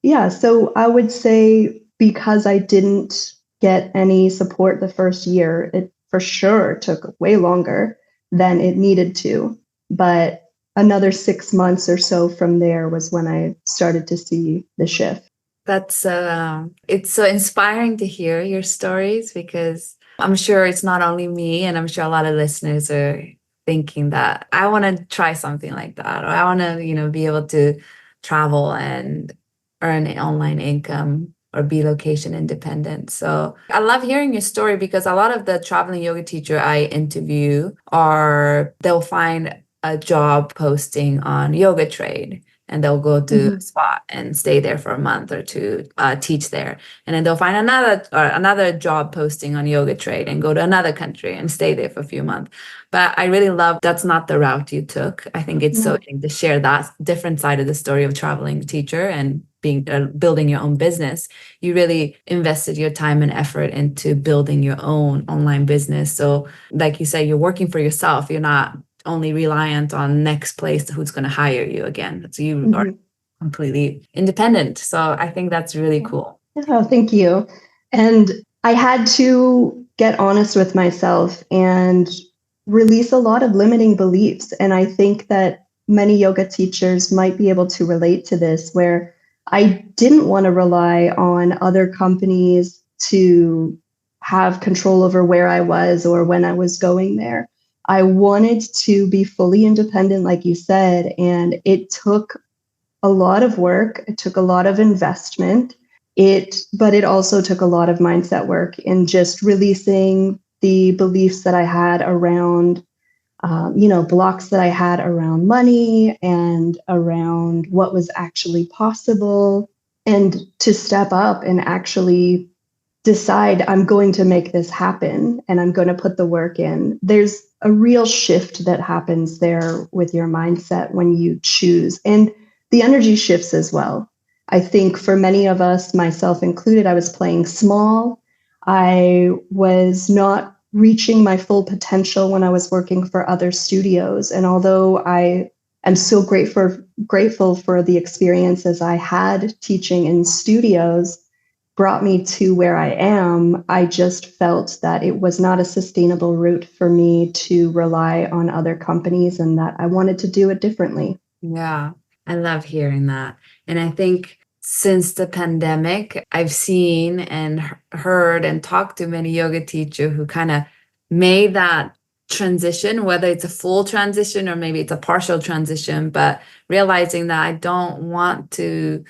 Speaker 1: yeah, so I would say because I didn't get any support the first year, it for sure took way longer than it needed to. But another 6 months or so from there was when I started to see the shift.
Speaker 2: That's it's so inspiring to hear your stories, because I'm sure it's not only me, and I'm sure a lot of listeners are thinking that I want to try something like that, or I want to, be able to travel and earn an online income or be location independent. So I love hearing your story, because a lot of the traveling yoga teacher I interview they'll find a job posting on Yoga Trade. and they'll go to a
Speaker 1: Mhm.
Speaker 2: spot and stay there for a month or two, teach there. And then they'll find another job posting on Yoga Trade and go to another country and stay there for a few months. But I really love that's not the route you took. I think it's so
Speaker 1: No.
Speaker 2: interesting to share that different side of the story of traveling teacher and being building your own business. You really invested your time and effort into building your own online business. So like you said, you're working for yourself. You're not only reliant on next place who's going to hire you again. So you are
Speaker 1: Mhm.
Speaker 2: completely independent. So I think that's really
Speaker 1: Yeah.
Speaker 2: cool.
Speaker 1: Oh, thank you. And I had to get honest with myself and release a lot of limiting beliefs. And I think that many yoga teachers might be able to relate to this, where I didn't want to rely on other companies to have control over where I was or when I was going there. I wanted to be fully independent, like you said, and it took a lot of work. It took a lot of investment. But it also took a lot of mindset work in just releasing the beliefs that I had around, blocks that I had around money and around what was actually possible, and to step up and actually decide I'm going to make this happen and I'm going to put the work in. There's a real shift that happens there with your mindset when you choose. And the energy shifts as well. I think for many of us, myself included, I was playing small. I was not reaching my full potential when I was working for other studios. And although I am so grateful for the experiences I had teaching in studios, brought me to where I am, I just felt that it was not a sustainable route for me to rely on other companies and that I wanted to do it differently.
Speaker 2: Yeah, I love hearing that. And I think since the pandemic, I've seen and heard and talked to many yoga teachers who kind of made that transition, whether it's a full transition or maybe it's a partial transition, but realizing that I don't want to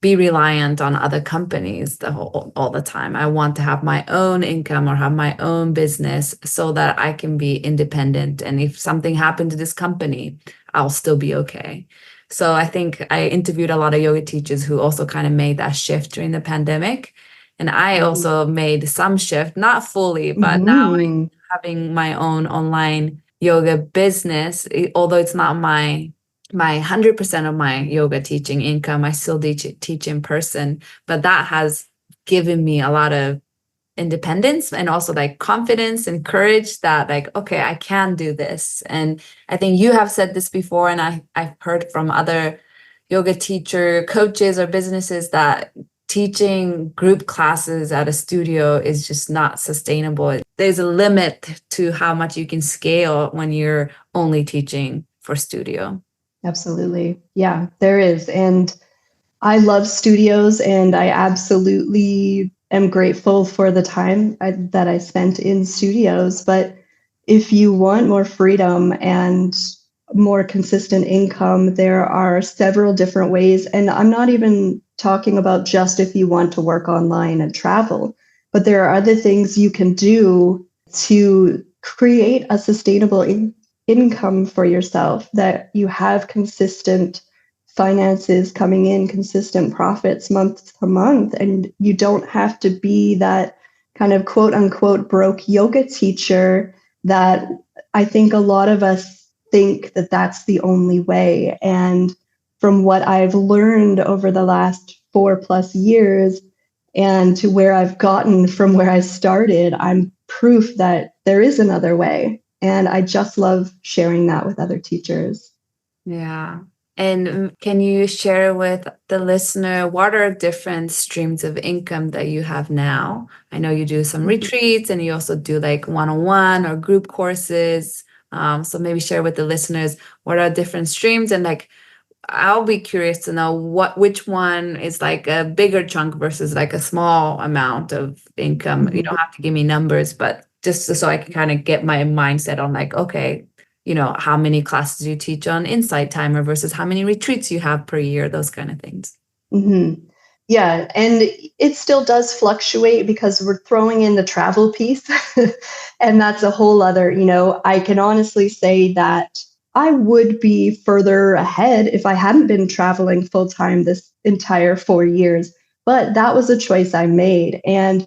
Speaker 2: be reliant on other companies all the time. I want to have my own income or have my own business so that I can be independent. And if something happened to this company, I'll still be okay. So I think I interviewed a lot of yoga teachers who also kind of made that shift during the pandemic. And I also made some shift, not fully, but now
Speaker 1: Mm-hmm.
Speaker 2: having my own online yoga business, although it's not my 100% of my yoga teaching income, I still teach in person, but that has given me a lot of independence and also like confidence and courage that like, okay, I can do this. And I think you have said this before, and I've heard from other yoga teacher coaches or businesses that teaching group classes at a studio is just not sustainable. There's a limit to how much you can scale when you're only teaching for studio.
Speaker 1: Absolutely. Yeah, there is. And I love studios and I absolutely am grateful for the time that I spent in studios. But if you want more freedom and more consistent income, there are several different ways. And I'm not even talking about just if you want to work online and travel, but there are other things you can do to create a sustainable income for yourself, that you have consistent finances coming in, consistent profits month to month, and you don't have to be that kind of quote unquote broke yoga teacher that I think a lot of us think that that's the only way. And from what I've learned over the last 4+ years and to where I've gotten from where I started, I'm proof that there is another way. And I just love sharing that with other teachers.
Speaker 2: Yeah. And can you share with the listener what are different streams of income that you have now? I know you do some retreats and you also do like one-on-one or group courses. So maybe share with the listeners what are different streams, and like I'll be curious to know which one is like a bigger chunk versus like a small amount of income. You don't have to give me numbers, but just so I can kind of get my mindset on like, okay, how many classes you teach on Insight Timer versus how many retreats you have per year, those kind of things.
Speaker 1: Mm-hmm. Yeah, and it still does fluctuate because we're throwing in the travel piece. And that's a whole other, I can honestly say that I would be further ahead if I hadn't been traveling full time this entire 4 years. But that was a choice I made. And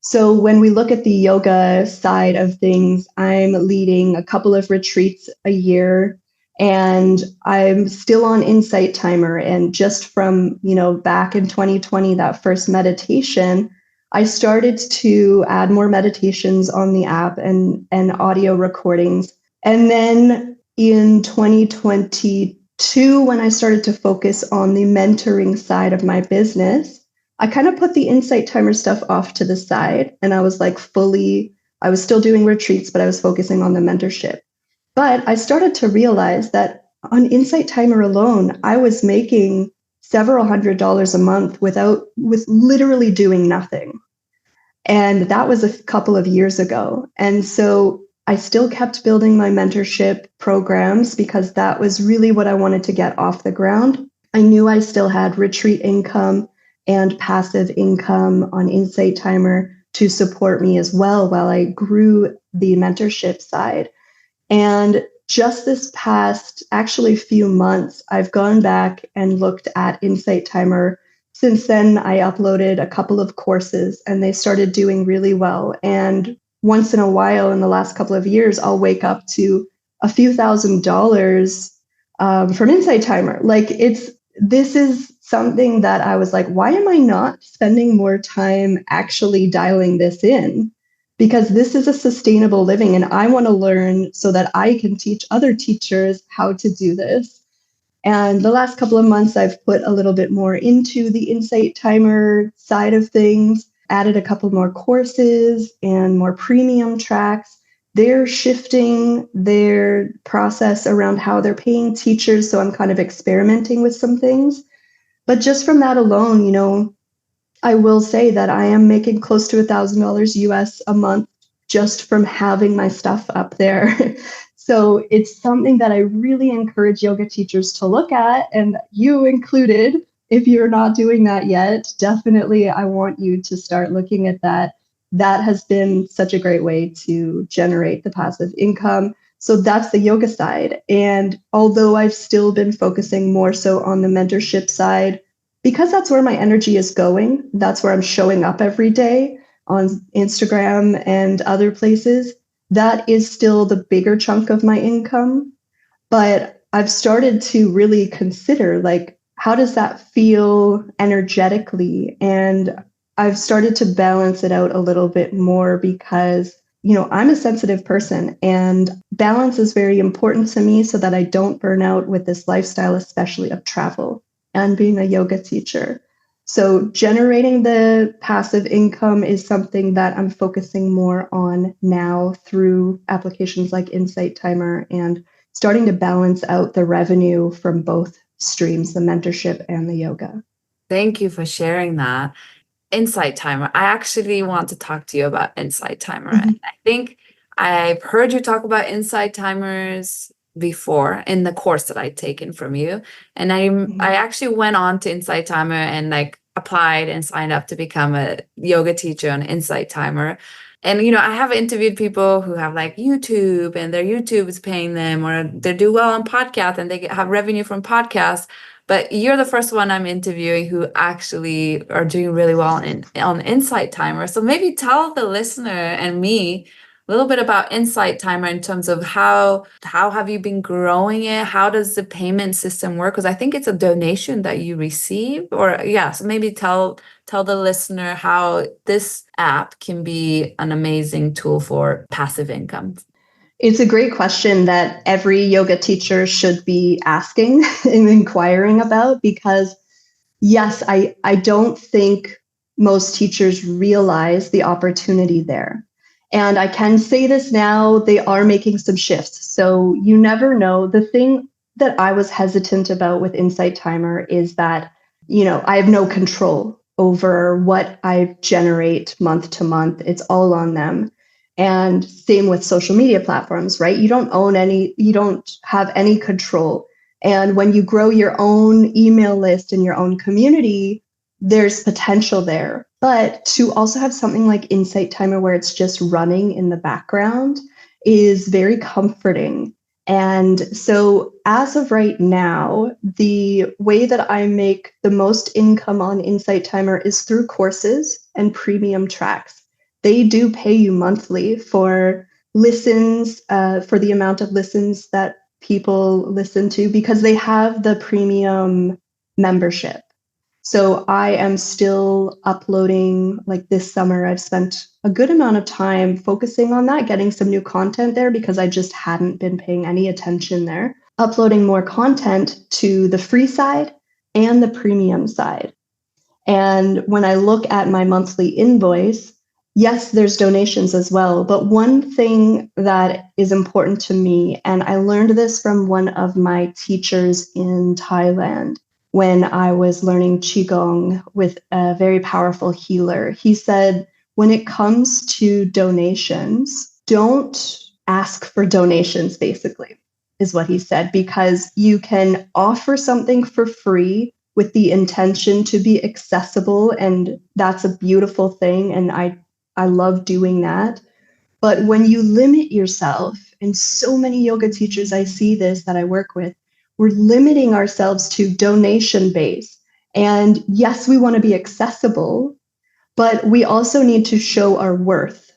Speaker 1: so when we look at the yoga side of things, I'm leading a couple of retreats a year, and I'm still on Insight Timer. And just from, back in 2020, that first meditation, I started to add more meditations on the app and audio recordings. And then in 2022, when I started to focus on the mentoring side of my business, I kind of put the Insight Timer stuff off to the side. And I was like I was still doing retreats, but I was focusing on the mentorship. But I started to realize that on Insight Timer alone, I was making several $100s a month with literally doing nothing. And that was a couple of years ago. And so I still kept building my mentorship programs because that was really what I wanted to get off the ground. I knew I still had retreat income and passive income on Insight Timer to support me as well while I grew the mentorship side. And just this past, actually, few months, I've gone back and looked at Insight Timer. Since then, I uploaded a couple of courses and they started doing really well. And once in a while, in the last couple of years, I'll wake up to a few $1,000s from Insight Timer. This is something that I was like, why am I not spending more time actually dialing this in? Because this is a sustainable living and I want to learn so that I can teach other teachers how to do this. And the last couple of months, I've put a little bit more into the Insight Timer side of things, added a couple more courses and more premium tracks. They're shifting their process around how they're paying teachers. So I'm kind of experimenting with some things. But just from that alone, I will say that I am making close to $1,000 US a month just from having my stuff up there. So it's something that I really encourage yoga teachers to look at, and you included. If you're not doing that yet, definitely I want you to start looking at that. That has been such a great way to generate the passive income. So that's the yoga side. And although I've still been focusing more so on the mentorship side, because that's where my energy is going, that's where I'm showing up every day on Instagram and other places, that is still the bigger chunk of my income. But I've started to really consider, how does that feel energetically? And I've started to balance it out a little bit more because, I'm a sensitive person and balance is very important to me so that I don't burn out with this lifestyle, especially of travel and being a yoga teacher. So generating the passive income is something that I'm focusing more on now through applications like Insight Timer and starting to balance out the revenue from both streams, the mentorship and the yoga.
Speaker 2: Thank you for sharing that. Insight Timer. I actually want to talk to you about Insight Timer.
Speaker 1: Mm-hmm.
Speaker 2: I think I've heard you talk about Insight Timers before in the course that I'd taken from you. And I actually went on to Insight Timer and applied and signed up to become a yoga teacher on Insight Timer. And, I have interviewed people who have YouTube and their YouTube is paying them, or they do well on podcasts and they have revenue from podcasts. But you're the first one I'm interviewing who actually are doing really well on Insight Timer. So maybe tell the listener and me a little bit about Insight Timer in terms of how have you been growing it? How does the payment system work? Because I think it's a donation that you receive, so maybe tell the listener how this app can be an amazing tool for passive income.
Speaker 1: It's a great question that every yoga teacher should be asking and inquiring about because, yes, I don't think most teachers realize the opportunity there. And I can say this now, they are making some shifts. So you never know. The thing that I was hesitant about with Insight Timer is that, I have no control over what I generate month to month. It's all on them. And same with social media platforms, right? You don't have any control. And when you grow your own email list and your own community, there's potential there. But to also have something like Insight Timer where it's just running in the background is very comforting. And so as of right now, the way that I make the most income on Insight Timer is through courses and premium tracks. They do pay you monthly for listens, for the amount of listens that people listen to, because they have the premium membership. So I am still uploading, like this summer, I've spent a good amount of time focusing on that, getting some new content there because I just hadn't been paying any attention there. Uploading more content to the free side and the premium side. And when I look at my monthly invoice, yes, there's donations as well. But one thing that is important to me, and I learned this from one of my teachers in Thailand when I was learning Qigong with a very powerful healer, he said, when it comes to donations, don't ask for donations, basically, is what he said, because you can offer something for free with the intention to be accessible, and that's a beautiful thing, and I love doing that. But when you limit yourself, and so many yoga teachers I see this that I work with, we're limiting ourselves to donation base. And yes, we want to be accessible, but we also need to show our worth.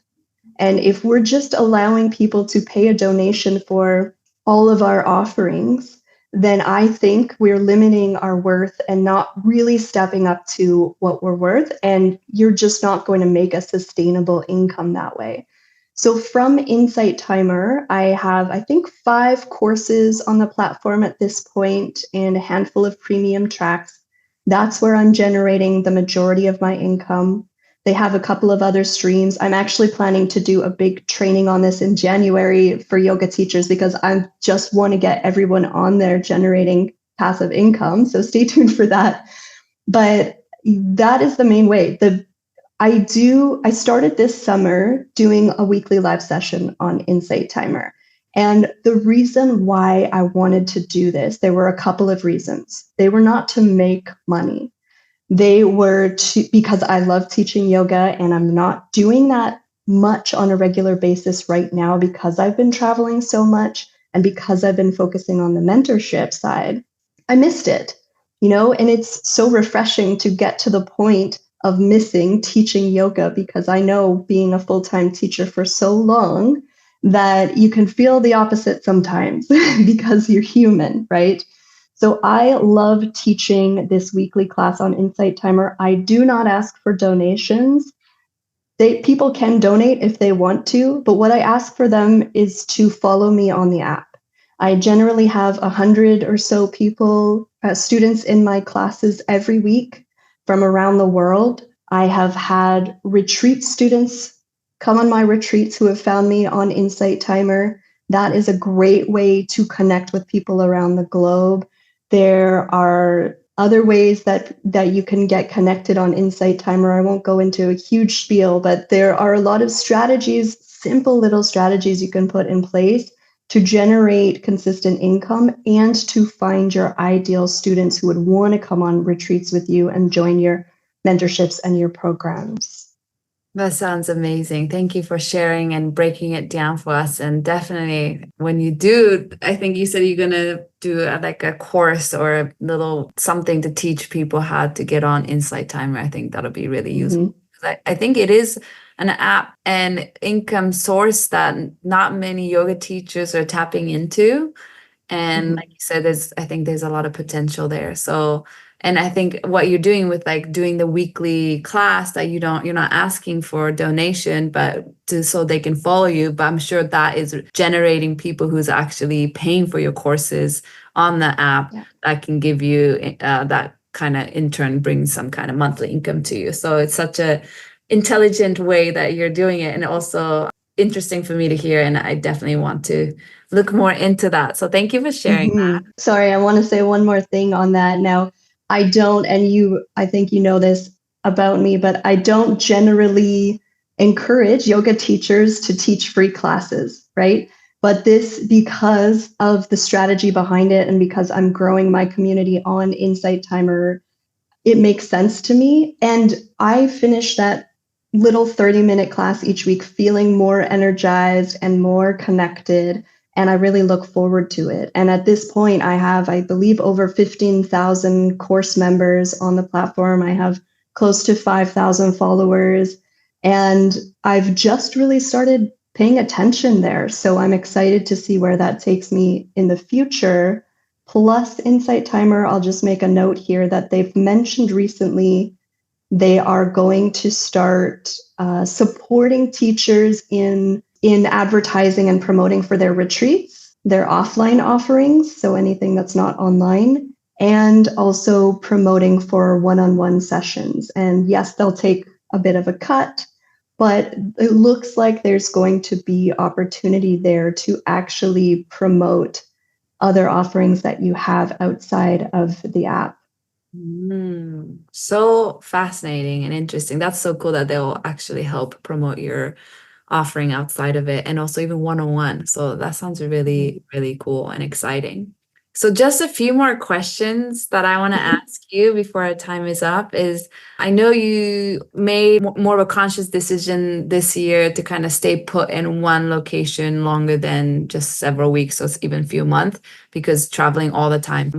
Speaker 1: And if we're just allowing people to pay a donation for all of our offerings, then I think we're limiting our worth and not really stepping up to what we're worth. And you're just not going to make a sustainable income that way. So from Insight Timer, I have, I think, 5 courses on the platform at this point and a handful of premium tracks. That's where I'm generating the majority of my income. They have a couple of other streams. I'm actually planning to do a big training on this in January for yoga teachers because I just want to get everyone on there generating passive income. So stay tuned for that. But that is the main way. I started this summer doing a weekly live session on Insight Timer. And the reason why I wanted to do this, there were a couple of reasons. They were not to make money. They were because I love teaching yoga and I'm not doing that much on a regular basis right now because I've been traveling so much and because I've been focusing on the mentorship side. I missed it, and it's so refreshing to get to the point of missing teaching yoga because I know being a full-time teacher for so long that you can feel the opposite sometimes because you're human, right? So I love teaching this weekly class on Insight Timer. I do not ask for donations. People can donate if they want to, but what I ask for them is to follow me on the app. I generally have 100 or so people, students in my classes every week from around the world. I have had retreat students come on my retreats who have found me on Insight Timer. That is a great way to connect with people around the globe. There are other ways that you can get connected on Insight Timer. I won't go into a huge spiel, but there are a lot of strategies, simple little strategies you can put in place to generate consistent income and to find your ideal students who would want to come on retreats with you and join your mentorships and your programs.
Speaker 2: That sounds amazing. Thank you for sharing and breaking it down for us. And definitely when you do, I think you said you're going to do like a course or a little something to teach people how to get on Insight Timer. I think that'll be really useful. I think it is an app and income source that not many yoga teachers are tapping into. And like you said, I think there's a lot of potential there. So, and I think what you're doing with like doing the weekly class that you're not asking for a donation, but so they can follow you. But I'm sure that is generating people who's actually paying for your courses on the app that can give you that kind of in turn brings some kind of monthly income to you. So it's such a intelligent way that you're doing it, and also interesting for me to hear. And I definitely want to look more into that. So thank you for sharing that.
Speaker 1: Sorry, I want to say one more thing on that. Now, I don't, and I think you know this about me, but I don't generally encourage yoga teachers to teach free classes, right? But this, because of the strategy behind it and because I'm growing my community on Insight Timer, it makes sense to me. And I finish that little 30-minute class each week feeling more energized and more connected and I really look forward to it. And at this point, I have, I believe, over 15,000 course members on the platform. I have close to 5,000 followers, and I've just really started paying attention there. So I'm excited to see where that takes me in the future. Plus, Insight Timer, I'll just make a note here that they've mentioned recently they are going to start supporting teachers in advertising and promoting for their retreats, their offline offerings, so anything that's not online, and also promoting for one-on-one sessions. And yes, they'll take a bit of a cut, but it looks like there's going to be opportunity there to actually promote other offerings that you have outside of the app.
Speaker 2: So fascinating and interesting. That's so cool that they'll actually help promote your offering outside of it, and also even one-on-one. So that sounds really, really cool and exciting. So just a few more questions that I want to ask you before our time is up is, I know you made more of a conscious decision this year to kind of stay put in one location longer than just several weeks, or even a few months, because traveling all the time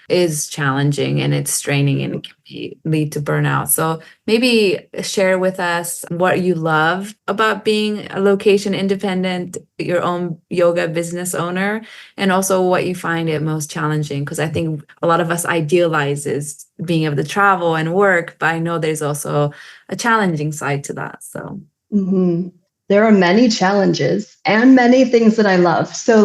Speaker 2: is challenging and it's straining and it can lead to burnout. So maybe share with us what you love about being a location independent, your own yoga business owner, and also what you find it most challenging. Because I think a lot of us idealizes being able to travel and work, but I know there's also a challenging side to that. So
Speaker 1: there are many challenges and many things that I love. So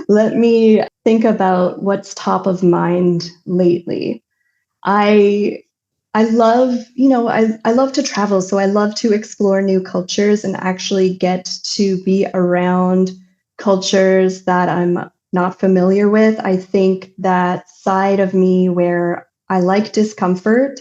Speaker 1: let me think about what's top of mind lately. I love, I love to travel. So I love to explore new cultures and actually get to be around cultures that I'm not familiar with. I think that side of me where I like discomfort.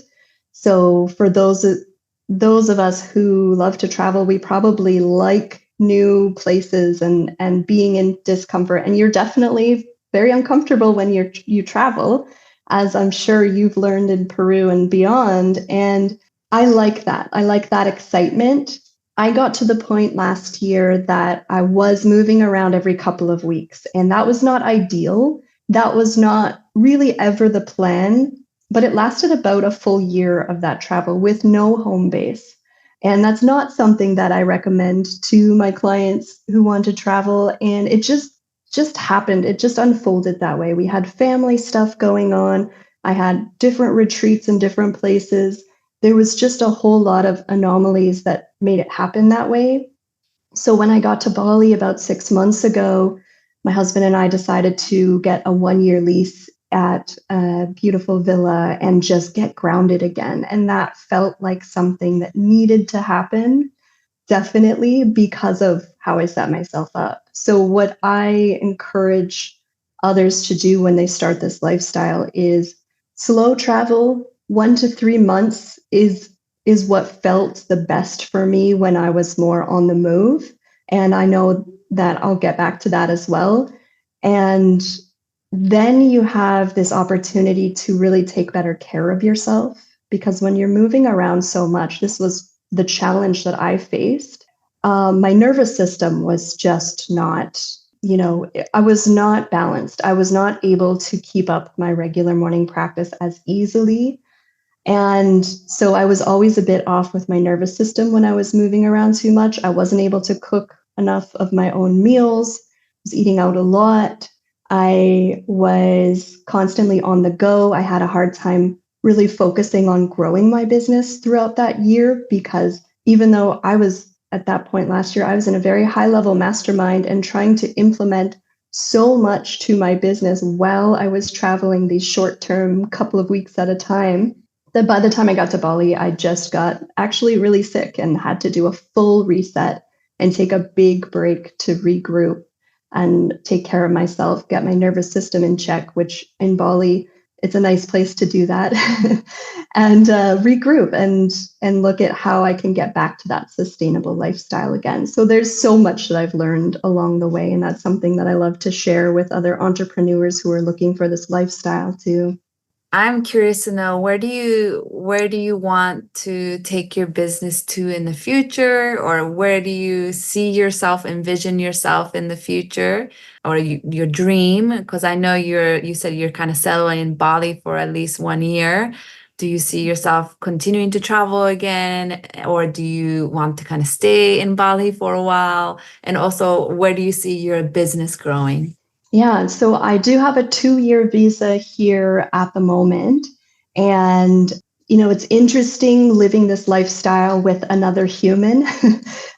Speaker 1: So for those of us who love to travel, we probably like new places and being in discomfort. And you're definitely very uncomfortable when you travel, as I'm sure you've learned in Peru and beyond. And I like that. I like that excitement. I got to the point last year that I was moving around every couple of weeks, and that was not ideal. That was not really ever the plan, but it lasted about a full year of that travel with no home base. And that's not something that I recommend to my clients who want to travel. And it just happened. It just unfolded that way. We had family stuff going on. I had different retreats in different places. There was just a whole lot of anomalies that made it happen that way. So when I got to Bali about 6 months ago, my husband and I decided to get a 1-year lease at a beautiful villa and just get grounded again. And that felt like something that needed to happen, definitely, because of how I set myself up. So what I encourage others to do when they start this lifestyle is slow travel. 1 to 3 months is what felt the best for me when I was more on the move. And I know that I'll get back to that as well. And then you have this opportunity to really take better care of yourself, because when you're moving around so much, this was the challenge that I faced. My nervous system was just not, I was not balanced. I was not able to keep up my regular morning practice as easily. And so I was always a bit off with my nervous system when I was moving around too much. I wasn't able to cook enough of my own meals. I was eating out a lot. I was constantly on the go. I had a hard time really focusing on growing my business throughout that year, because even though I was at that point last year, I was in a very high level mastermind and trying to implement so much to my business while I was traveling these short term couple of weeks at a time, that by the time I got to Bali, I just got actually really sick and had to do a full reset and take a big break to regroup and take care of myself, get my nervous system in check, which in Bali, it's a nice place to do that, and regroup and look at how I can get back to that sustainable lifestyle again. So there's so much that I've learned along the way, and that's something that I love to share with other entrepreneurs who are looking for this lifestyle too.
Speaker 2: I'm curious to know, where do you want to take your business to in the future, or where do you see yourself, envision yourself in the future, or your dream? Because I know you said you're kind of settling in Bali for at least 1 year. Do you see yourself continuing to travel again, or do you want to kind of stay in Bali for a while? And also, where do you see your business growing?
Speaker 1: Yeah, so I do have a 2-year visa here at the moment. And, it's interesting living this lifestyle with another human.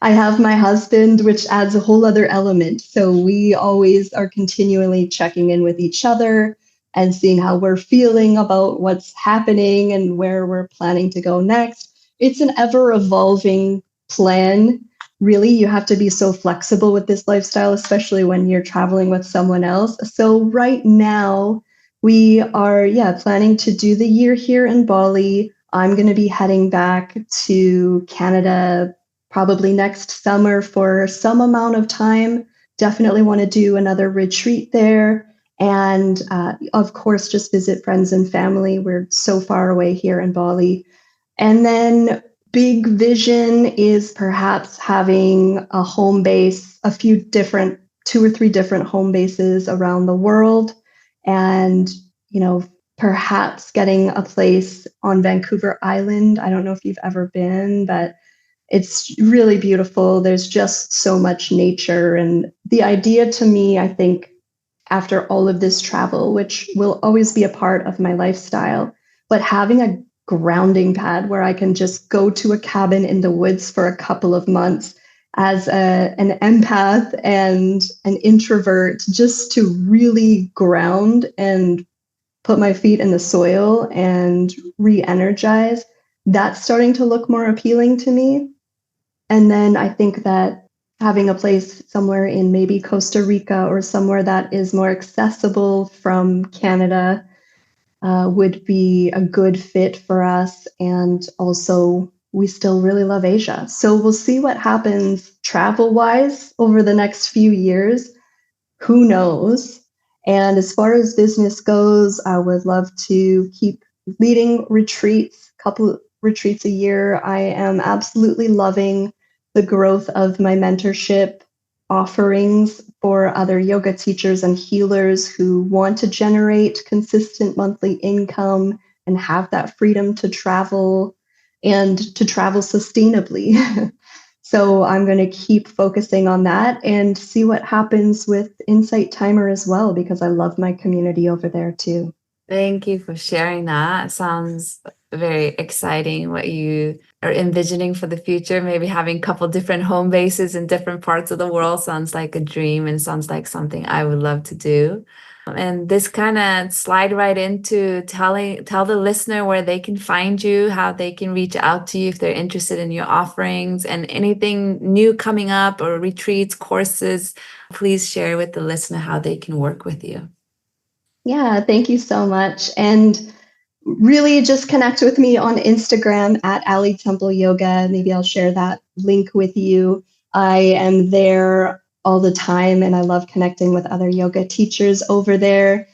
Speaker 1: I have my husband, which adds a whole other element. So we always are continually checking in with each other and seeing how we're feeling about what's happening and where we're planning to go next. It's an ever evolving plan. Really, you have to be so flexible with this lifestyle, especially when you're traveling with someone else. So right now, we are, yeah, planning to do the year here in Bali. I'm going to be heading back to Canada probably next summer for some amount of time. Definitely want to do another retreat there. And of course, just visit friends and family. We're so far away here in Bali. And then big vision is perhaps having a home base, a few different, 2 or 3 different home bases around the world. And, perhaps getting a place on Vancouver Island. I don't know if you've ever been, but it's really beautiful. There's just so much nature. And the idea to me, I think, after all of this travel, which will always be a part of my lifestyle, but having a grounding pad where I can just go to a cabin in the woods for a couple of months as an empath and an introvert, just to really ground and put my feet in the soil and re-energize, that's starting to look more appealing to me. And then I think that having a place somewhere in maybe Costa Rica or somewhere that is more accessible from Canada would be a good fit for us. And also, we still really love Asia. So we'll see what happens travel wise over the next few years. Who knows? And as far as business goes, I would love to keep leading retreats, couple retreats a year. I am absolutely loving the growth of my mentorship offerings for other yoga teachers and healers who want to generate consistent monthly income and have that freedom to travel and to travel sustainably. So I'm going to keep focusing on that and see what happens with Insight Timer as well, because I love my community over there too.
Speaker 2: Thank you for sharing that. Sounds very exciting what you are envisioning for the future. Maybe having a couple different home bases in different parts of the world sounds like a dream and sounds like something I would love to do. And this kind of slide right into tell the listener where they can find you, how they can reach out to you if they're interested in your offerings and anything new coming up or retreats, courses. Please share with the listener how they can work with you.
Speaker 1: Yeah, thank you so much. And really just connect with me on Instagram at Ali Temple Yoga. Maybe I'll share that link with you. I am there all the time and I love connecting with other yoga teachers over there.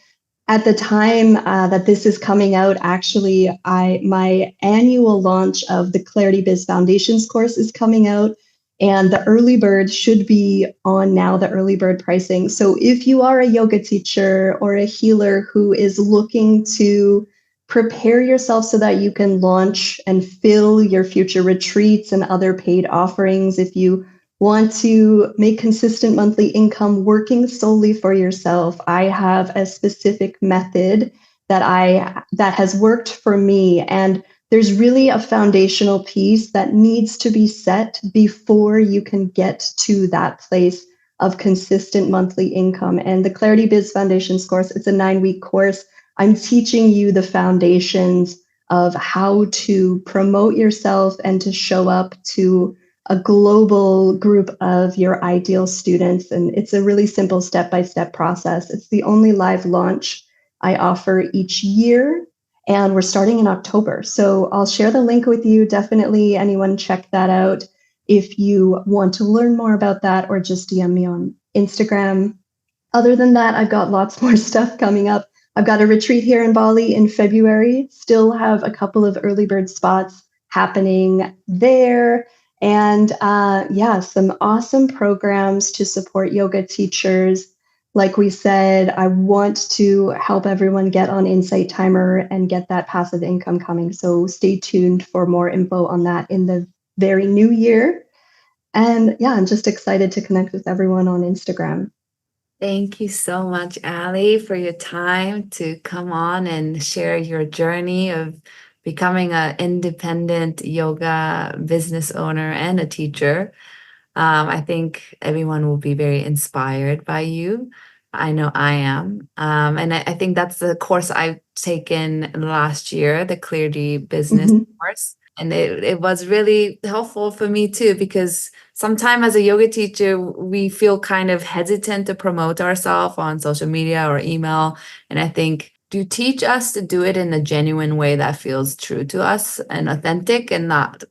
Speaker 1: At the time that this is coming out, actually, my annual launch of the Clarity Biz Foundations course is coming out, and the early bird should be on now, the early bird pricing. So if you are a yoga teacher or a healer who is looking to prepare yourself so that you can launch and fill your future retreats and other paid offerings, if you want to make consistent monthly income working solely for yourself, I have a specific method that has worked for me. And there's really a foundational piece that needs to be set before you can get to that place of consistent monthly income. And the Clarity Biz Foundations course, it's a 9-week course. I'm teaching you the foundations of how to promote yourself and to show up to a global group of your ideal students. And it's a really simple step-by-step process. It's the only live launch I offer each year. And we're starting in October. So I'll share the link with you. Definitely anyone check that out if you want to learn more about that, or just DM me on Instagram. Other than that, I've got lots more stuff coming up. I've got a retreat here in Bali in February, still have a couple of early bird spots happening there. And yeah, some awesome programs to support yoga teachers. Like we said, I want to help everyone get on Insight Timer and get that passive income coming. So stay tuned for more info on that in the very new year. And yeah, I'm just excited to connect with everyone on Instagram.
Speaker 2: Thank you so much, Ali, for your time to come on and share your journey of becoming an independent yoga business owner and a teacher. I think everyone will be very inspired by you. I know I am. And I think that's the course I've taken last year, the Clarity Business
Speaker 1: Mm-hmm.
Speaker 2: course. And it was really helpful for me too, because sometimes as a yoga teacher, we feel kind of hesitant to promote ourselves on social media or email. And I think to teach us to do it in a genuine way that feels true to us and authentic, and not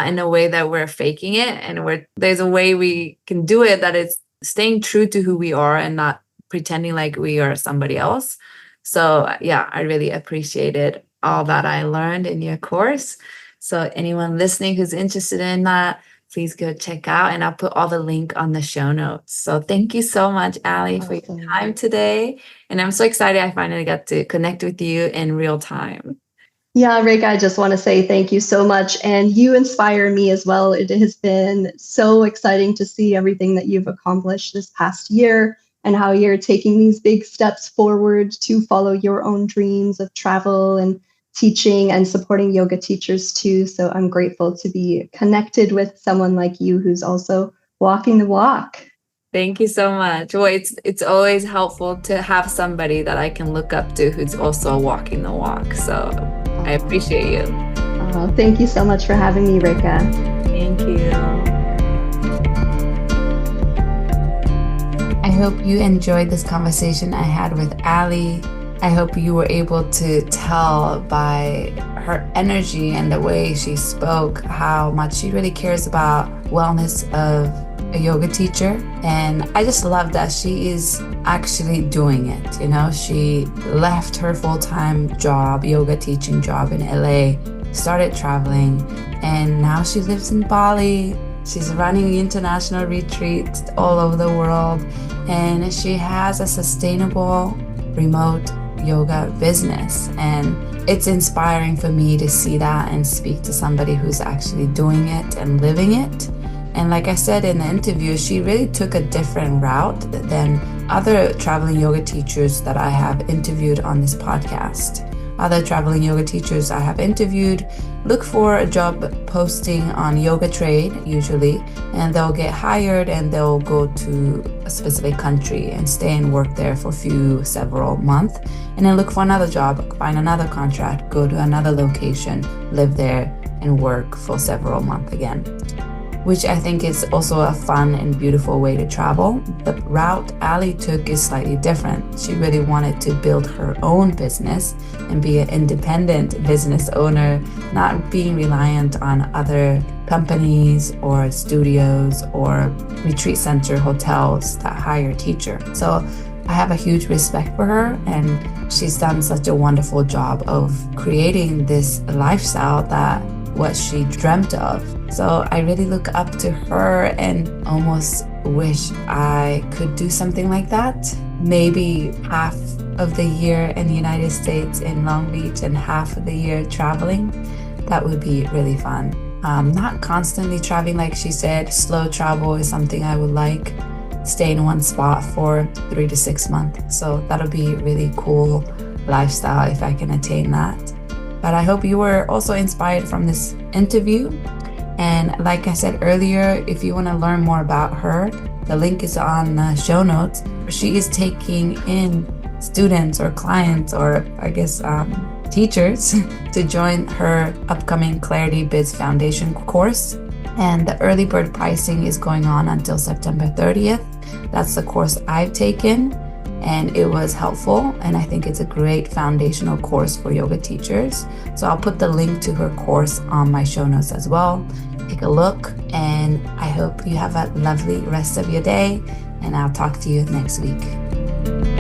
Speaker 2: in a way that we're faking it. And there's a way we can do it that is staying true to who we are and not pretending like we are somebody else. So yeah, I really appreciated all that I learned in your course. So anyone listening who's interested in that, please go check out, and I'll put all the link on the show notes. So thank you so much, Ali, for your time today. And I'm so excited I finally got to connect with you in real time.
Speaker 1: Yeah, Rick, I just want to say thank you so much. And you inspire me as well. It has been so exciting to see everything that you've accomplished this past year and how you're taking these big steps forward to follow your own dreams of travel and teaching and supporting yoga teachers too. So I'm grateful to be connected with someone like you who's also walking the walk.
Speaker 2: Thank you so much. Well, it's always helpful to have somebody that I can look up to who's also walking the walk. So I appreciate you.
Speaker 1: Oh, thank you so much for having me, Rika.
Speaker 2: Thank you. I hope you enjoyed this conversation I had with Ali. I hope you were able to tell by her energy and the way she spoke how much she really cares about wellness of a yoga teacher. And I just love that she is actually doing it. You know, she left her full-time job, yoga teaching job in LA, started traveling, and now she lives in Bali. She's running international retreats all over the world, and she has a sustainable remote yoga business. And it's inspiring for me to see that and speak to somebody who's actually doing it and living it. And like I said in the interview, she really took a different route than other traveling yoga teachers that I have interviewed on this podcast. Other traveling yoga teachers I have interviewed look for a job posting on Yoga Trade usually, and they'll get hired and they'll go to a specific country and stay and work there for several months, and then look for another job, find another contract, go to another location, live there and work for several months again, which I think is also a fun and beautiful way to travel. The route Ali took is slightly different. She really wanted to build her own business and be an independent business owner, not being reliant on other companies or studios or retreat center hotels that hire teachers. So I have a huge respect for her, and she's done such a wonderful job of creating this lifestyle that what she dreamt of. So I really look up to her and almost wish I could do something like that. Maybe half of the year in the United States in Long Beach and half of the year traveling. That would be really fun. Not constantly traveling, like she said. Slow travel is something I would like. Stay in one spot for 3 to 6 months. So that'll be really cool lifestyle if I can attain that. But I hope you were also inspired from this interview. And like I said earlier, if you want to learn more about her, the link is on the show notes. She is taking in students or clients or I guess teachers to join her upcoming Clarity Biz Foundation course. And the early bird pricing is going on until September 30th. That's the course I've taken, and it was helpful, and I think it's a great foundational course for yoga teachers. So I'll put the link to her course on my show notes as well. Take a look, and I hope you have a lovely rest of your day, and I'll talk to you next week.